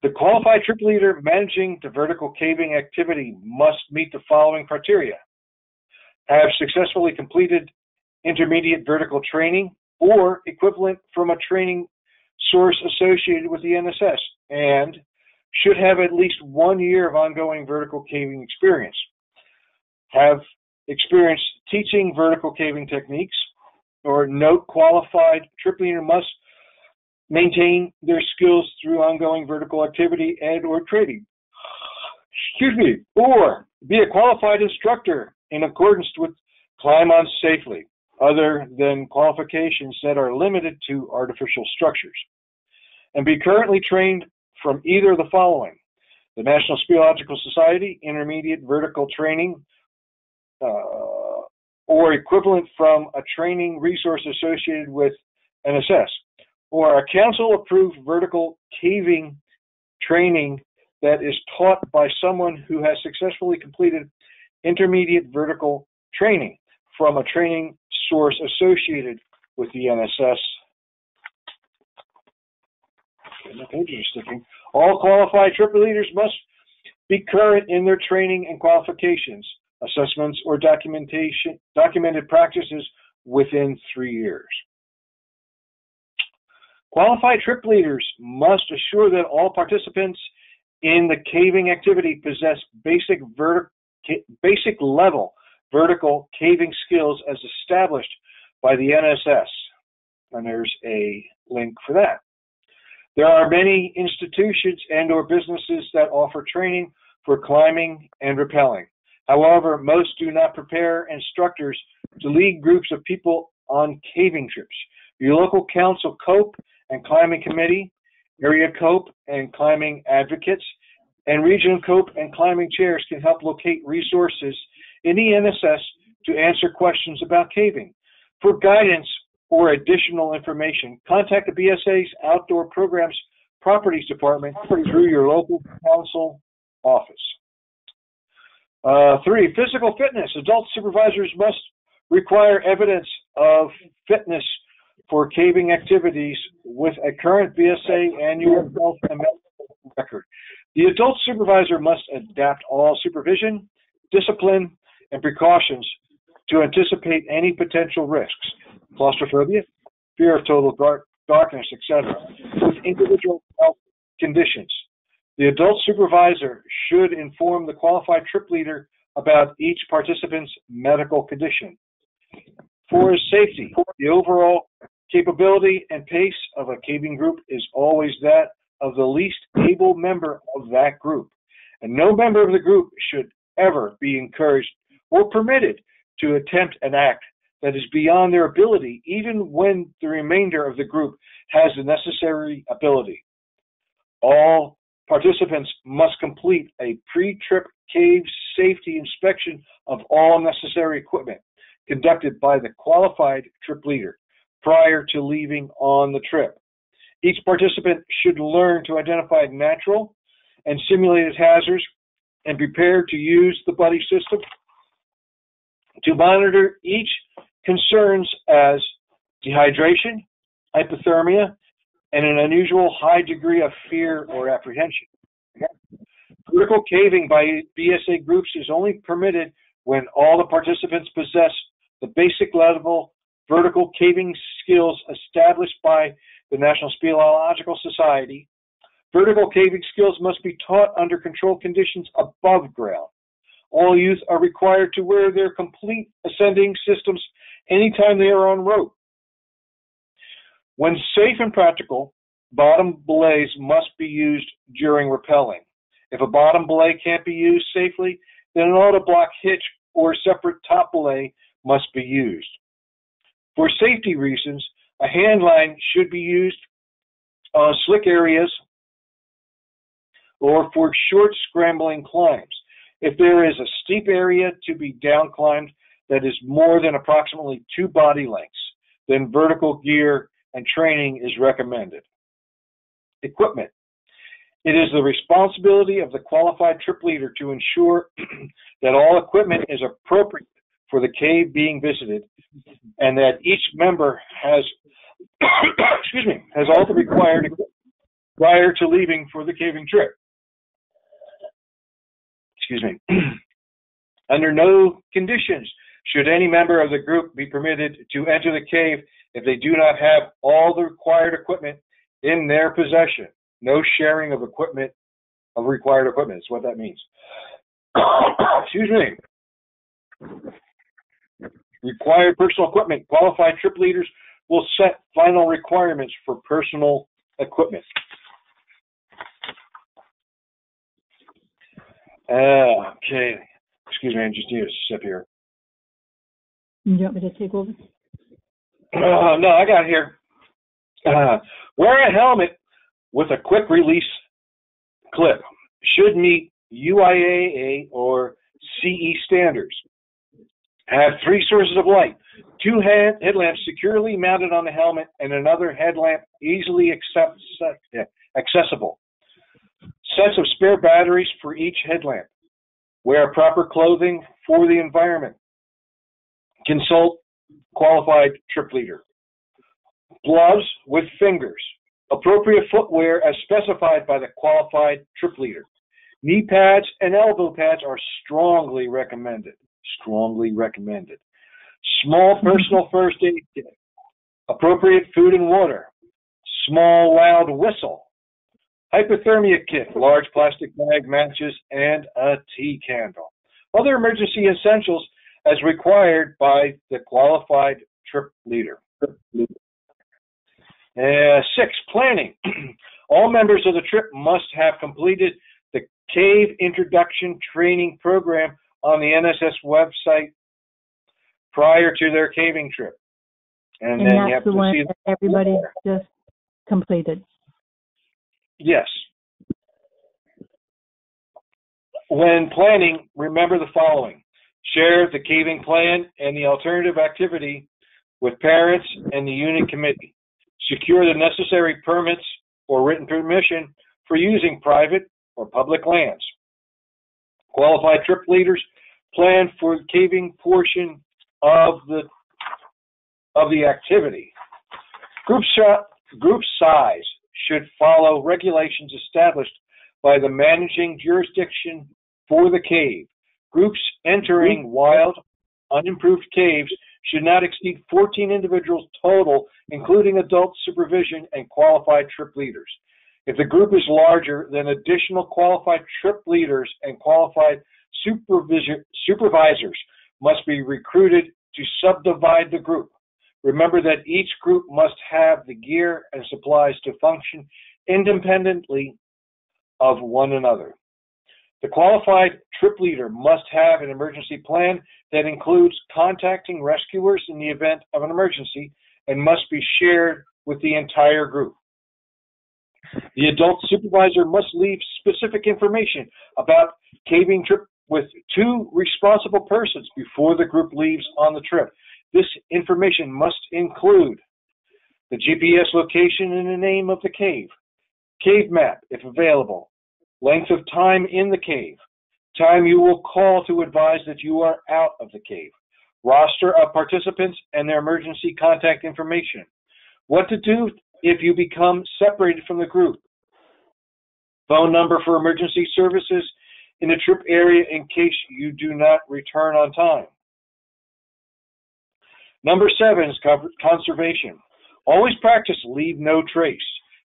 The qualified trip leader managing the vertical caving activity must meet the following criteria: have successfully completed intermediate vertical training or equivalent from a training source associated with the NSS, and should have at least 1 year of ongoing vertical caving experience. Have experience teaching vertical caving techniques, or note qualified trip leader must maintain their skills through ongoing vertical activity and or training. Or be a qualified instructor in accordance with Climb On Safely, other than qualifications that are limited to artificial structures. And be currently trained from either of the following: the National Speleological Society, intermediate vertical training, or equivalent from a training resource associated with NSS, or a council-approved vertical caving training that is taught by someone who has successfully completed intermediate vertical training from a training source associated with the NSS. My pages are sticking. All qualified trip leaders must be current in their training and qualifications, assessments, or documented practices within 3 years. Qualified trip leaders must assure that all participants in the caving activity possess basic level vertical caving skills as established by the NSS. And there's a link for that. There are many institutions and or businesses that offer training for climbing and rappelling. However, most do not prepare instructors to lead groups of people on caving trips. Your local council COPE and climbing committee, area COPE and climbing advocates, and regional COPE and climbing chairs can help locate resources in the NSS to answer questions about caving. For guidance or additional information, contact the BSA's Outdoor Programs Properties Department through your local council office. 3, physical fitness. Adult supervisors must require evidence of fitness for caving activities with a current BSA annual health and medical record. The adult supervisor must adapt all supervision, discipline, and precautions to anticipate any potential risks, claustrophobia, fear of total darkness, etc., with individual health conditions. The adult supervisor should inform the qualified trip leader about each participant's medical condition. For his safety, the overall capability and pace of a caving group is always that of the least able member of that group, and no member of the group should ever be encouraged or permitted to attempt an act that is beyond their ability, even when the remainder of the group has the necessary ability. All participants must complete a pre-trip cave safety inspection of all necessary equipment conducted by the qualified trip leader prior to leaving on the trip. Each participant should learn to identify natural and simulated hazards and prepare to use the buddy system to monitor each concerns as dehydration, hypothermia, and an unusual high degree of fear or apprehension. Vertical caving by BSA groups is only permitted when all the participants possess the basic level vertical caving skills established by the National Speleological Society. Vertical caving skills must be taught under controlled conditions above ground. All youth are required to wear their complete ascending systems anytime they are en route. When safe and practical, bottom belays must be used during rappelling. If a bottom belay can't be used safely, then an auto-block hitch or separate top belay must be used. For safety reasons, a hand line should be used on slick areas or for short scrambling climbs. If there is a steep area to be down climbed that is more than approximately 2 body lengths, then vertical gear and training is recommended. Equipment. It is the responsibility of the qualified trip leader to ensure that all equipment is appropriate for the cave being visited and that each member has has all the required equipment prior to leaving for the caving trip. Under no conditions should any member of the group be permitted to enter the cave if they do not have all the required equipment in their possession. No sharing of equipment, of required equipment, is what that means. Required personal equipment. Qualified trip leaders will set final requirements for personal equipment. Okay. Excuse me, I just need a sip here. You want me to take over? No, I got it here. Wear a helmet with a quick release clip. Should meet UIAA or CE standards. Have 3 sources of light. 2 headlamps securely mounted on the helmet and another headlamp easily accessible. Sets of spare batteries for each headlamp. Wear proper clothing for the environment. Consult qualified trip leader. Gloves with fingers. Appropriate footwear as specified by the qualified trip leader. Knee pads and elbow pads are strongly recommended. Strongly recommended. Small personal first aid kit. Appropriate food and water. Small loud whistle. Hypothermia kit, large plastic bag, matches, and a tea candle. Other emergency essentials as required by the qualified trip leader. 6, planning. All members of the trip must have completed the Cave Introduction Training Program on the NSS website prior to their caving trip. And then that's you have the to one see that everybody just completed. Yes. When planning, remember the following. Share the caving plan and the alternative activity with parents and the unit committee. Secure the necessary permits or written permission for using private or public lands. Qualified trip leaders plan for the caving portion of the activity. Group size should follow regulations established by the managing jurisdiction for the cave. Groups entering wild, unimproved caves should not exceed 14 individuals total, including adult supervision and qualified trip leaders. If the group is larger, then additional qualified trip leaders and qualified supervisors must be recruited to subdivide the group. Remember that each group must have the gear and supplies to function independently of one another. The qualified trip leader must have an emergency plan that includes contacting rescuers in the event of an emergency and must be shared with the entire group. The adult supervisor must leave specific information about caving trip with 2 responsible persons before the group leaves on the trip. This information must include the GPS location and the name of the cave map, if available, length of time in the cave, time you will call to advise that you are out of the cave, roster of participants and their emergency contact information, what to do if you become separated from the group. Phone number for emergency services in the trip area in case you do not return on time. Number 7 is conservation. Always practice leave no trace.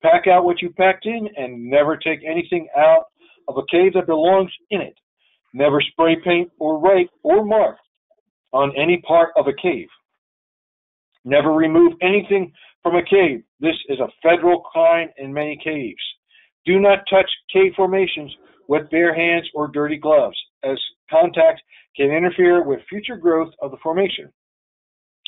Pack out what you packed in and never take anything out of a cave that belongs in it. Never spray paint or write or mark on any part of a cave. Never remove anything from a cave. This is a federal crime in many caves. Do not touch cave formations with bare hands or dirty gloves, as contact can interfere with future growth of the formation.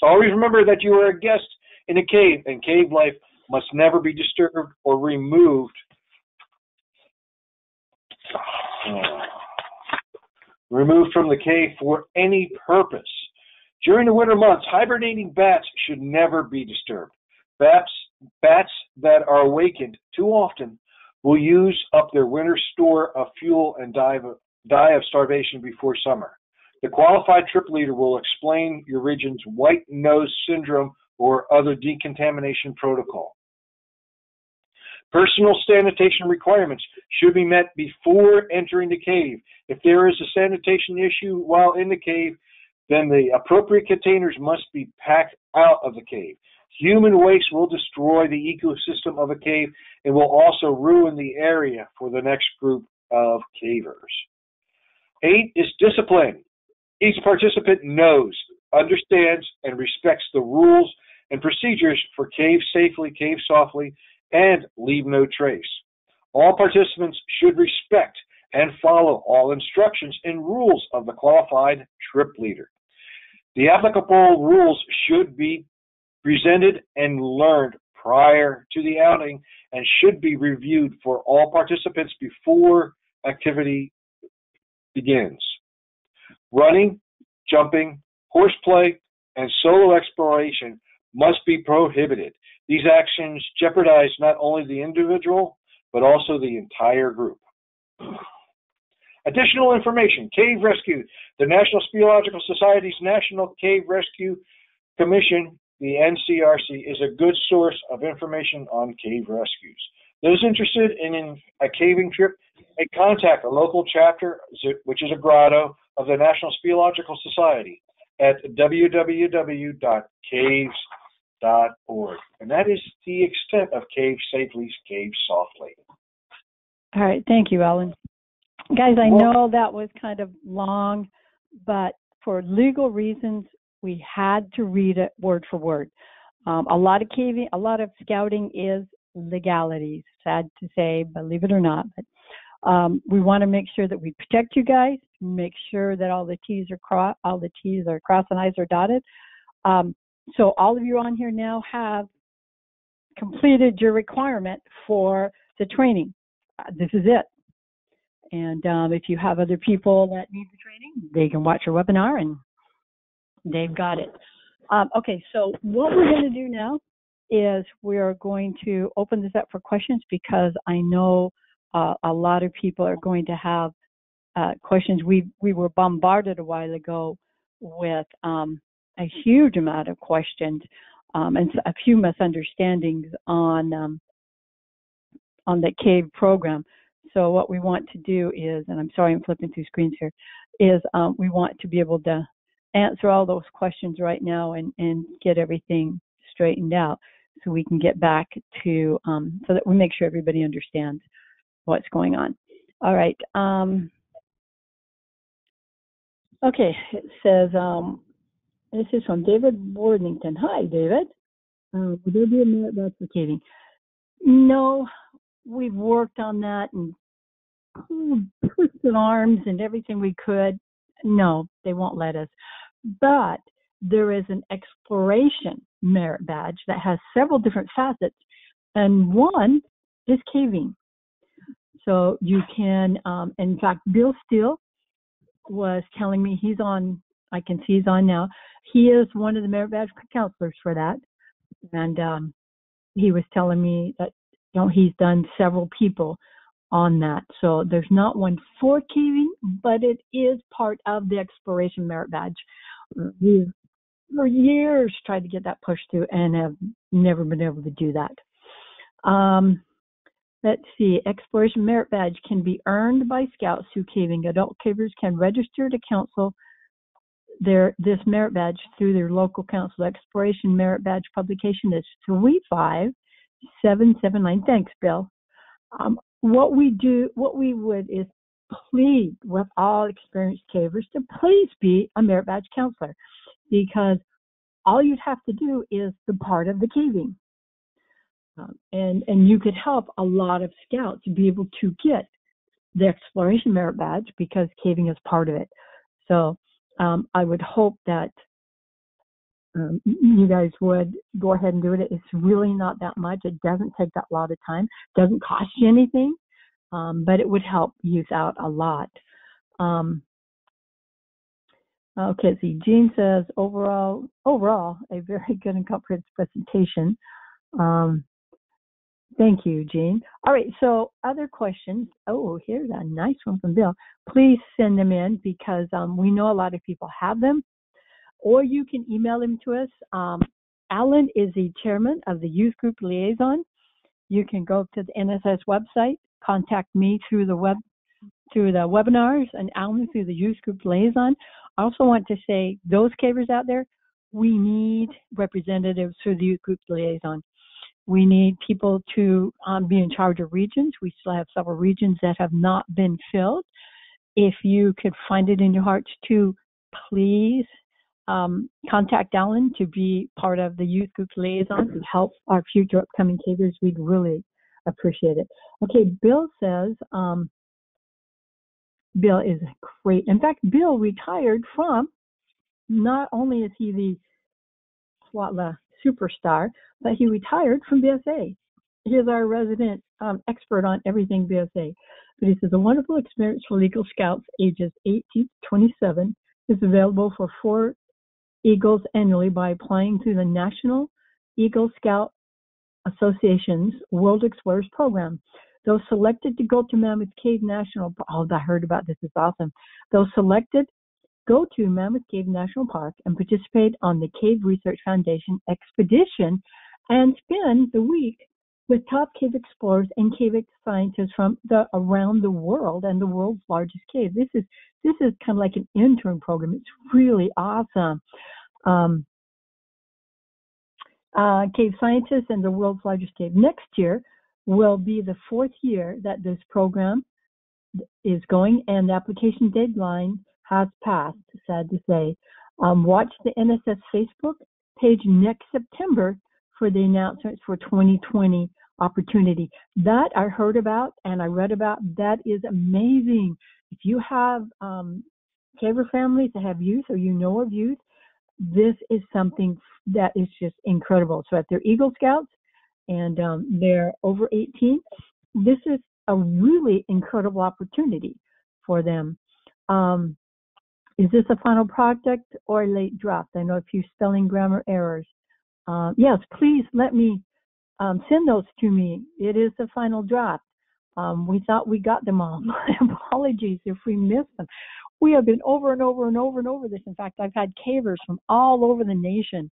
Always remember that you are a guest in a cave, and cave life must never be disturbed or removed from the cave for any purpose. During the winter months, hibernating bats should never be disturbed. Bats that are awakened too often will use up their winter store of fuel and die of starvation before summer. The qualified trip leader will explain your region's white nose syndrome or other decontamination protocol. Personal sanitation requirements should be met before entering the cave. If there is a sanitation issue while in the cave, then the appropriate containers must be packed out of the cave. Human waste will destroy the ecosystem of a cave and will also ruin the area for the next group of cavers. 8 is discipline. Each participant knows, understands, and respects the rules and procedures for cave safely, cave softly, and leave no trace. All participants should respect and follow all instructions and rules of the qualified trip leader. The applicable rules should be presented and learned prior to the outing and should be reviewed for all participants before activity begins. Running, jumping, horseplay, and solo exploration must be prohibited. These actions jeopardize not only the individual, but also the entire group. Additional information, Cave Rescue. The National Speleological Society's National Cave Rescue Commission, the NCRC, is a good source of information on cave rescues. Those interested in a caving trip may contact a local chapter, which is a grotto, of the National Speleological Society at www.caves.org. And that is the extent of Cave Safely, Cave Softly. All right. Thank you, Alan. Guys, I know that was kind of long, but for legal reasons, we had to read it word for word. A lot of scouting is legalities, sad to say, believe it or not. But we want to make sure that we protect you guys, make sure that all the T's are crossed and I's are dotted. So all of you on here now have completed your requirement for the training. This is it. And if you have other people that need the training, they can watch your webinar and they've got it. Okay, so what we're going to do now is we are going to open this up for questions because I know a lot of people are going to have questions. We were bombarded a while ago with a huge amount of questions and a few misunderstandings on the CAVE program. So what we want to do is, and I'm sorry I'm flipping through screens here, is we want to be able to answer all those questions right now and get everything straightened out so we can get back to, so that we make sure everybody understands what's going on. All right. Okay, it says, this is from David Worthington. Hi, David. Would there be a merit badge for caving? No, we've worked on that and twisted arms and everything we could. No, they won't let us. But there is an exploration merit badge that has several different facets, and one is caving. So you can, in fact, Bill Steele was telling me he's on, I can see he's on now. He is one of the merit badge counselors for that. And he was telling me that, you know, he's done several people on that. So there's not one for caving, but it is part of the exploration merit badge. We've for years tried to get that pushed through and have never been able to do that. Let's see. Exploration Merit Badge can be earned by Scouts through caving. Adult cavers can register to council this merit badge through their local council. Exploration Merit Badge publication is 35779. Thanks, Bill. What we would is plead with all experienced cavers to please be a Merit Badge counselor, because all you'd have to do is the part of the caving. And you could help a lot of Scouts to be able to get the Exploration Merit Badge because caving is part of it. So I would hope that you guys would go ahead and do it. It's really not that much. It doesn't take that lot of time. It doesn't cost you anything, but it would help youth out a lot. Okay, see, Jean says, overall, a very good and comprehensive presentation. Thank you, Jean. All right, so other questions. Oh, here's a nice one from Bill. Please send them in because we know a lot of people have them, or you can email them to us. Alan is the chairman of the Youth Group Liaison. You can go to the NSS website, contact me through the webinars, and Alan through the Youth Group Liaison. I also want to say, those cavers out there, we need representatives through the Youth Group Liaison. We need people to be in charge of regions. We still have several regions that have not been filled. If you could find it in your hearts to please contact Alan to be part of the Youth Group Liaison to help our future upcoming cavers. We'd really appreciate it. Okay, Bill says, Bill is great. In fact, Bill retired from, not only is he the SWATLA superstar, but he retired from BSA. He is our resident expert on everything BSA. But he says, a wonderful experience for legal scouts ages 18 to 27 is available for 4 Eagles annually by applying through the National Eagle Scout Association's World Explorers Program. Those selected to go to Mammoth Cave National Park, oh, I heard about this, it's awesome. Those selected go to Mammoth Cave National Park and participate on the Cave Research Foundation expedition and spend the week with top cave explorers and cave scientists from around the world and the world's largest cave. This is kind of like an intern program. It's really awesome. Cave scientists and the world's largest cave. Next year will be the 4th year that this program is going, and the application deadline has passed, sad to say. Watch the NSS Facebook page next September for the announcements for 2020 opportunity. That I heard about and I read about. That is amazing. If you have caver families that have youth or you know of youth, this is something that is just incredible. So if they're Eagle Scouts and they're over 18, this is a really incredible opportunity for them. Is this a final project or a late draft? I know a few spelling grammar errors. Yes, please let me send those to me. It is the final draft. We thought we got them all. My apologies if we missed them. We have been over and over and over and over this. In fact, I've had cavers from all over the nation.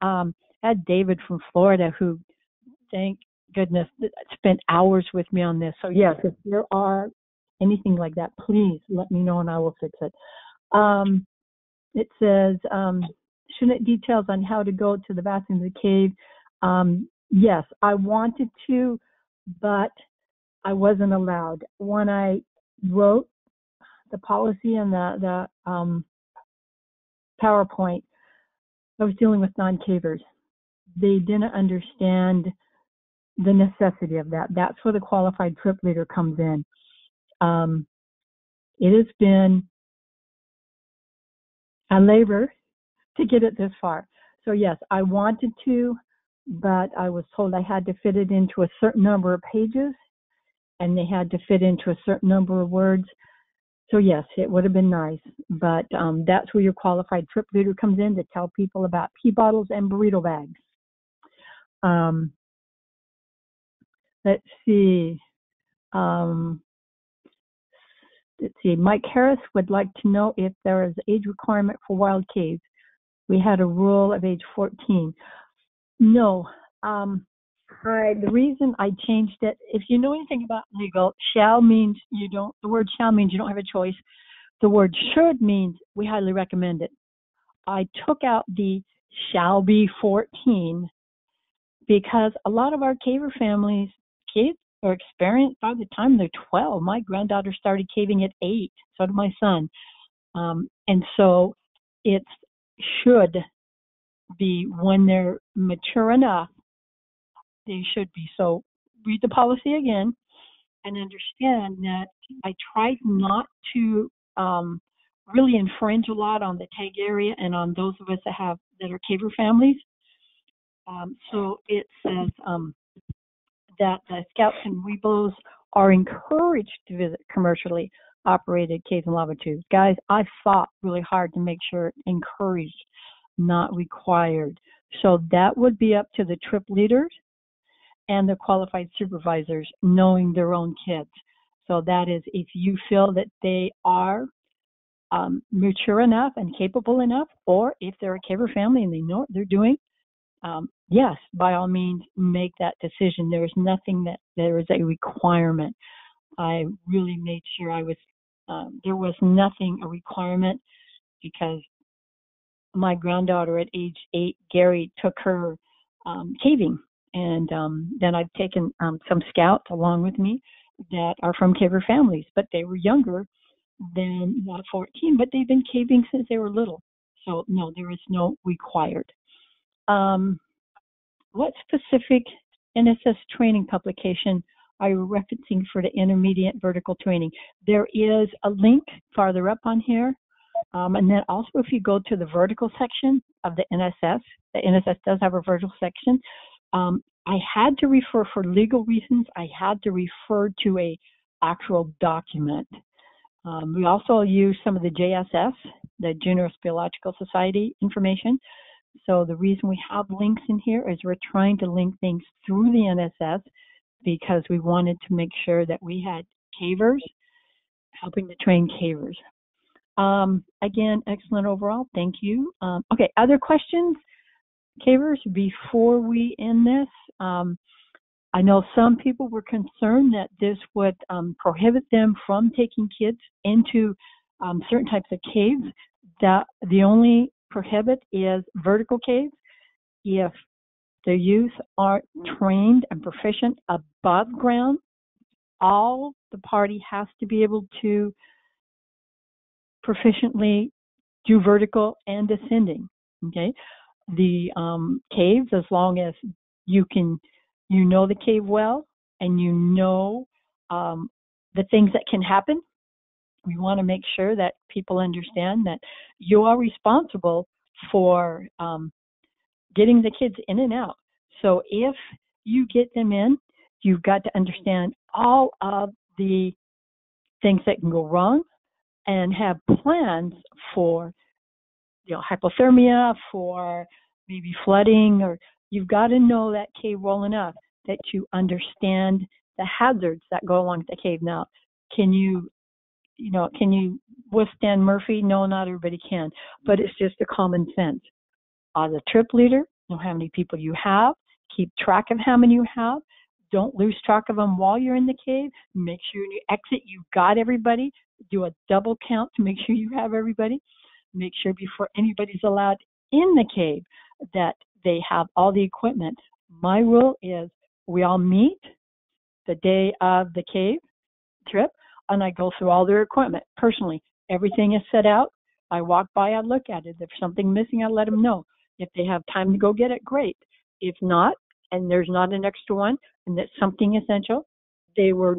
I had David from Florida who, thank goodness, spent hours with me on this. So yes, if there are anything like that, please let me know and I will fix it. It says, shouldn't details on how to go to the bathroom of the cave? Yes, I wanted to, but I wasn't allowed. When I wrote the policy and the PowerPoint, I was dealing with non-cavers. They didn't understand the necessity of that. That's where the qualified trip leader comes in. It has been a labor to get it this far. So yes, I wanted to, but I was told I had to fit it into a certain number of pages and they had to fit into a certain number of words. So yes, it would have been nice, but that's where your qualified trip leader comes in to tell people about pee bottles and burrito bags. Let's see. Mike Harris would like to know if there is age requirement for wild caves. We had a rule of age 14. No, The reason I changed it, if you know anything about legal, shall means you don't, the word shall means you don't have a choice. The word should means we highly recommend it. I took out the shall be 14 because a lot of our caver families, kids are experienced by the time they're 12. My granddaughter started caving at 8, so did my son. And so it's should be when they're mature enough, they should be. So read the policy again and understand that I tried not to really infringe a lot on the tag area and on those of us that are caver families. So it says that the Scouts and Weeblos are encouraged to visit commercially operated caves and lava tubes. Guys, I fought really hard to make sure encouraged, not required. So that would be up to the trip leaders and the qualified supervisors knowing their own kids. So that is if you feel that they are mature enough and capable enough, or if they're a caver family and they know what they're doing, yes, by all means, make that decision. There is nothing that there is a requirement. I really made sure there was nothing a requirement because my granddaughter at age 8, Gary, took her caving. And then I've taken some scouts along with me that are from caver families, but they were younger than 14, but they've been caving since they were little. So no, there is no required. What specific NSS training publication are you referencing for the intermediate vertical training? There is a link farther up on here. And then also if you go to the vertical section of the NSS does have a vertical section. I had to refer, for legal reasons, I had to refer to a actual document. We also use some of the JSS, the Junior Speleological Society information. So the reason we have links in here is we're trying to link things through the NSS because we wanted to make sure that we had cavers helping to train cavers. Again, excellent overall. Thank you. Okay, other questions, cavers, before we end this? I know some people were concerned that this would prohibit them from taking kids into certain types of caves. That the only prohibit is vertical caves. If the youth aren't trained and proficient above ground, all the party has to be able to proficiently do vertical and descending. Okay, the caves, as long as you know the cave well and you know the things that can happen. We want to make sure that people understand that you are responsible for getting the kids in and out. So if you get them in, you've got to understand all of the things that can go wrong and have plans for hypothermia, for maybe flooding, or you've got to know that cave well enough that you understand the hazards that go along with the cave. Now, can you withstand Murphy? No, not everybody can, but it's just a common sense. As a trip leader, know how many people you have, keep track of how many you have. Don't lose track of them while you're in the cave. Make sure when you exit, you've got everybody. Do a double count to make sure you have everybody. Make sure before anybody's allowed in the cave that they have all the equipment. My rule is we all meet the day of the cave trip, and I go through all their equipment personally. Everything is set out. I walk by, I look at it. If something's missing, I let them know. If they have time to go get it, great. If not, and there's not an extra one, and that's something essential, they were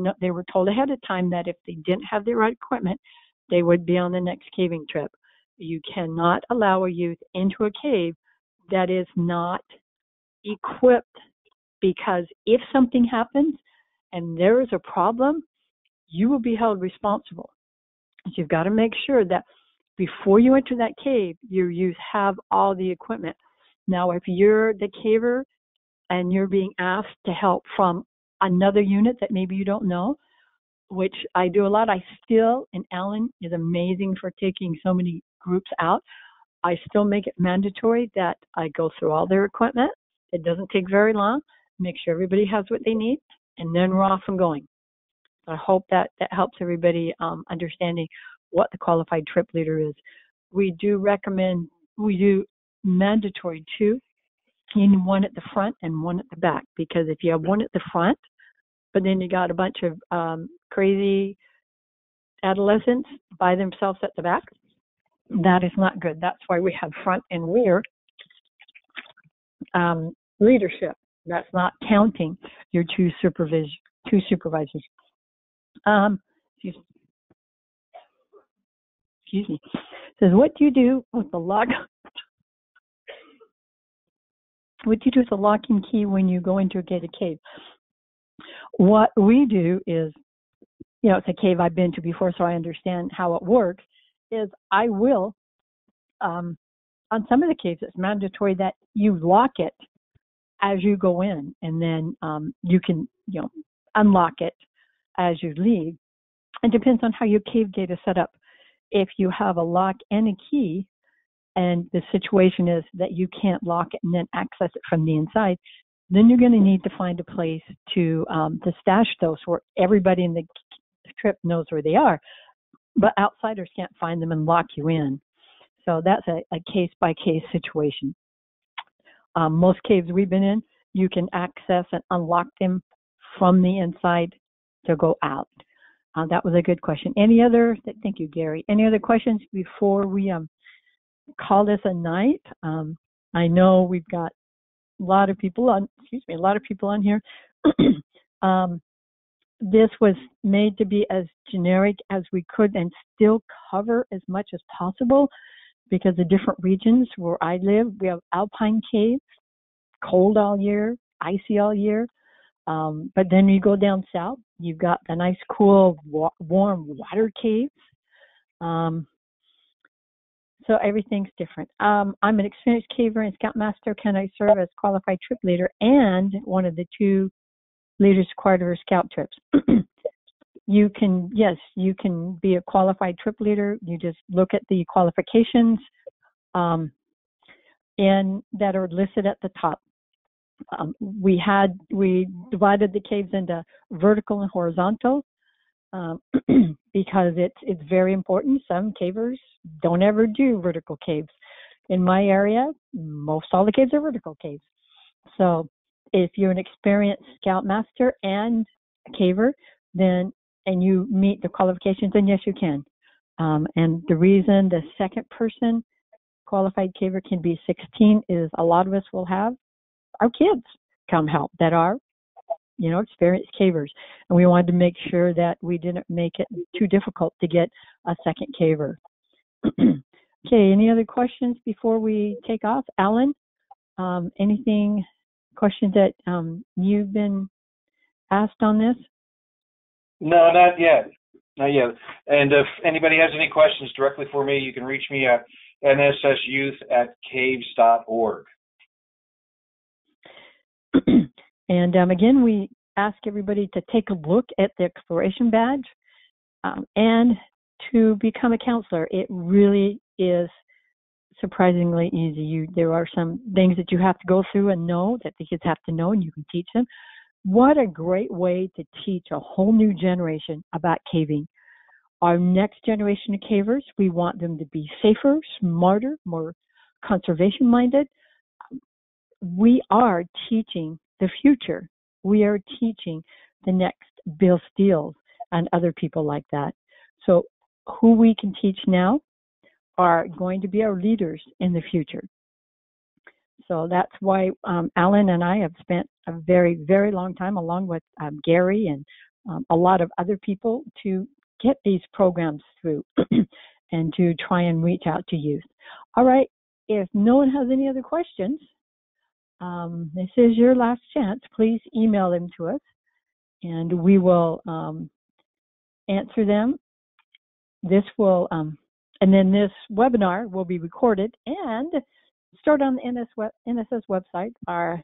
told ahead of time that if they didn't have the right equipment, they would be on the next caving trip. You cannot allow a youth into a cave that is not equipped, because if something happens and there is a problem, you will be held responsible. So you've got to make sure that before you enter that cave, your youth have all the equipment. Now, if you're the caver and you're being asked to help from another unit that maybe you don't know, which I do a lot, and Alan is amazing for taking so many groups out. I still make it mandatory that I go through all their equipment. It doesn't take very long. make sure everybody has what they need, and then we're off and going. I hope that helps everybody understanding what the qualified trip leader is. We do mandatory 2. You need one at the front and one at the back, because if you have one at the front, but then you got a bunch of crazy adolescents by themselves at the back, that is not good. That's why we have front and rear leadership. That's not counting your 2 supervisors. Excuse me. It says, what do you do with the lock? What do you do with the locking key when you go into a gated cave? What we do is, it's a cave I've been to before, so I understand how it works, is I will, on some of the caves, it's mandatory that you lock it as you go in, and then you can, unlock it as you leave. It depends on how your cave gate is set up. If you have a lock and a key, and the situation is that you can't lock it and then access it from the inside, then you're going to need to find a place to stash those where everybody in the trip knows where they are, but outsiders can't find them and lock you in. So that's a case-by-case situation. Most caves we've been in, you can access and unlock them from the inside to go out. That was a good question. Thank you, Gary. Any other questions before we call this a night? I know we've got a lot of people on here. This was made to be as generic as we could and still cover as much as possible, because the different regions where I live, we have alpine caves, cold all year, icy all year. But then you go down south, you've got the nice, cool, warm water caves. So everything's different. I'm an experienced caver and scoutmaster. Can I serve as qualified trip leader and one of the 2 leaders required for scout trips? You can be a qualified trip leader. You just look at the qualifications and that are listed at the top. We divided the caves into vertical and horizontal because it's very important. Some cavers don't ever do vertical caves. In my area, most all the caves are vertical caves. So if you're an experienced scoutmaster and a caver, then and you meet the qualifications, then yes, you can. And the reason the second person qualified caver can be 16 is a lot of us will have our kids come help that are, experienced cavers. And we wanted to make sure that we didn't make it too difficult to get a second caver. Okay, any other questions before we take off? Alan, questions that you've been asked on this? No, not yet. And if anybody has any questions directly for me, you can reach me at nssyouth@caves.org. And again, we ask everybody to take a look at the exploration badge and to become a counselor. It really is surprisingly easy. There are some things that you have to go through and know that the kids have to know, and you can teach them. What a great way to teach a whole new generation about caving. Our next generation of cavers, we want them to be safer, smarter, more conservation-minded. We are teaching the future. We are teaching the next Bill Steels and other people like that. So who we can teach now are going to be our leaders in the future. So that's why Alan and I have spent a very, very long time, along with Gary and a lot of other people, to get these programs through and to try and reach out to youth. All right, if no one has any other questions, this is your last chance. Please email them to us, and we will answer them. This will, and then this webinar will be recorded and stored on the NSS website. Our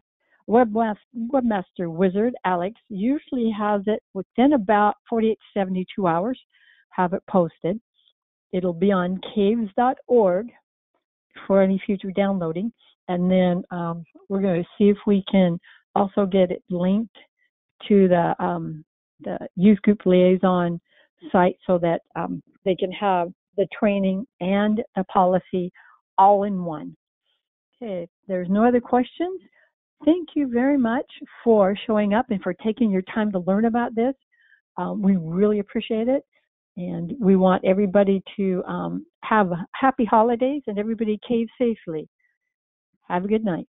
webmaster wizard, Alex, usually has it within about 48 to 72 hours, have it posted. It'll be on caves.org for any future downloading. And then we're going to see if we can also get it linked to the youth group liaison site so that they can have the training and the policy all in one. Okay, if there's no other questions, thank you very much for showing up and for taking your time to learn about this. We really appreciate it. And we want everybody to have happy holidays and everybody cave safely. Have a good night.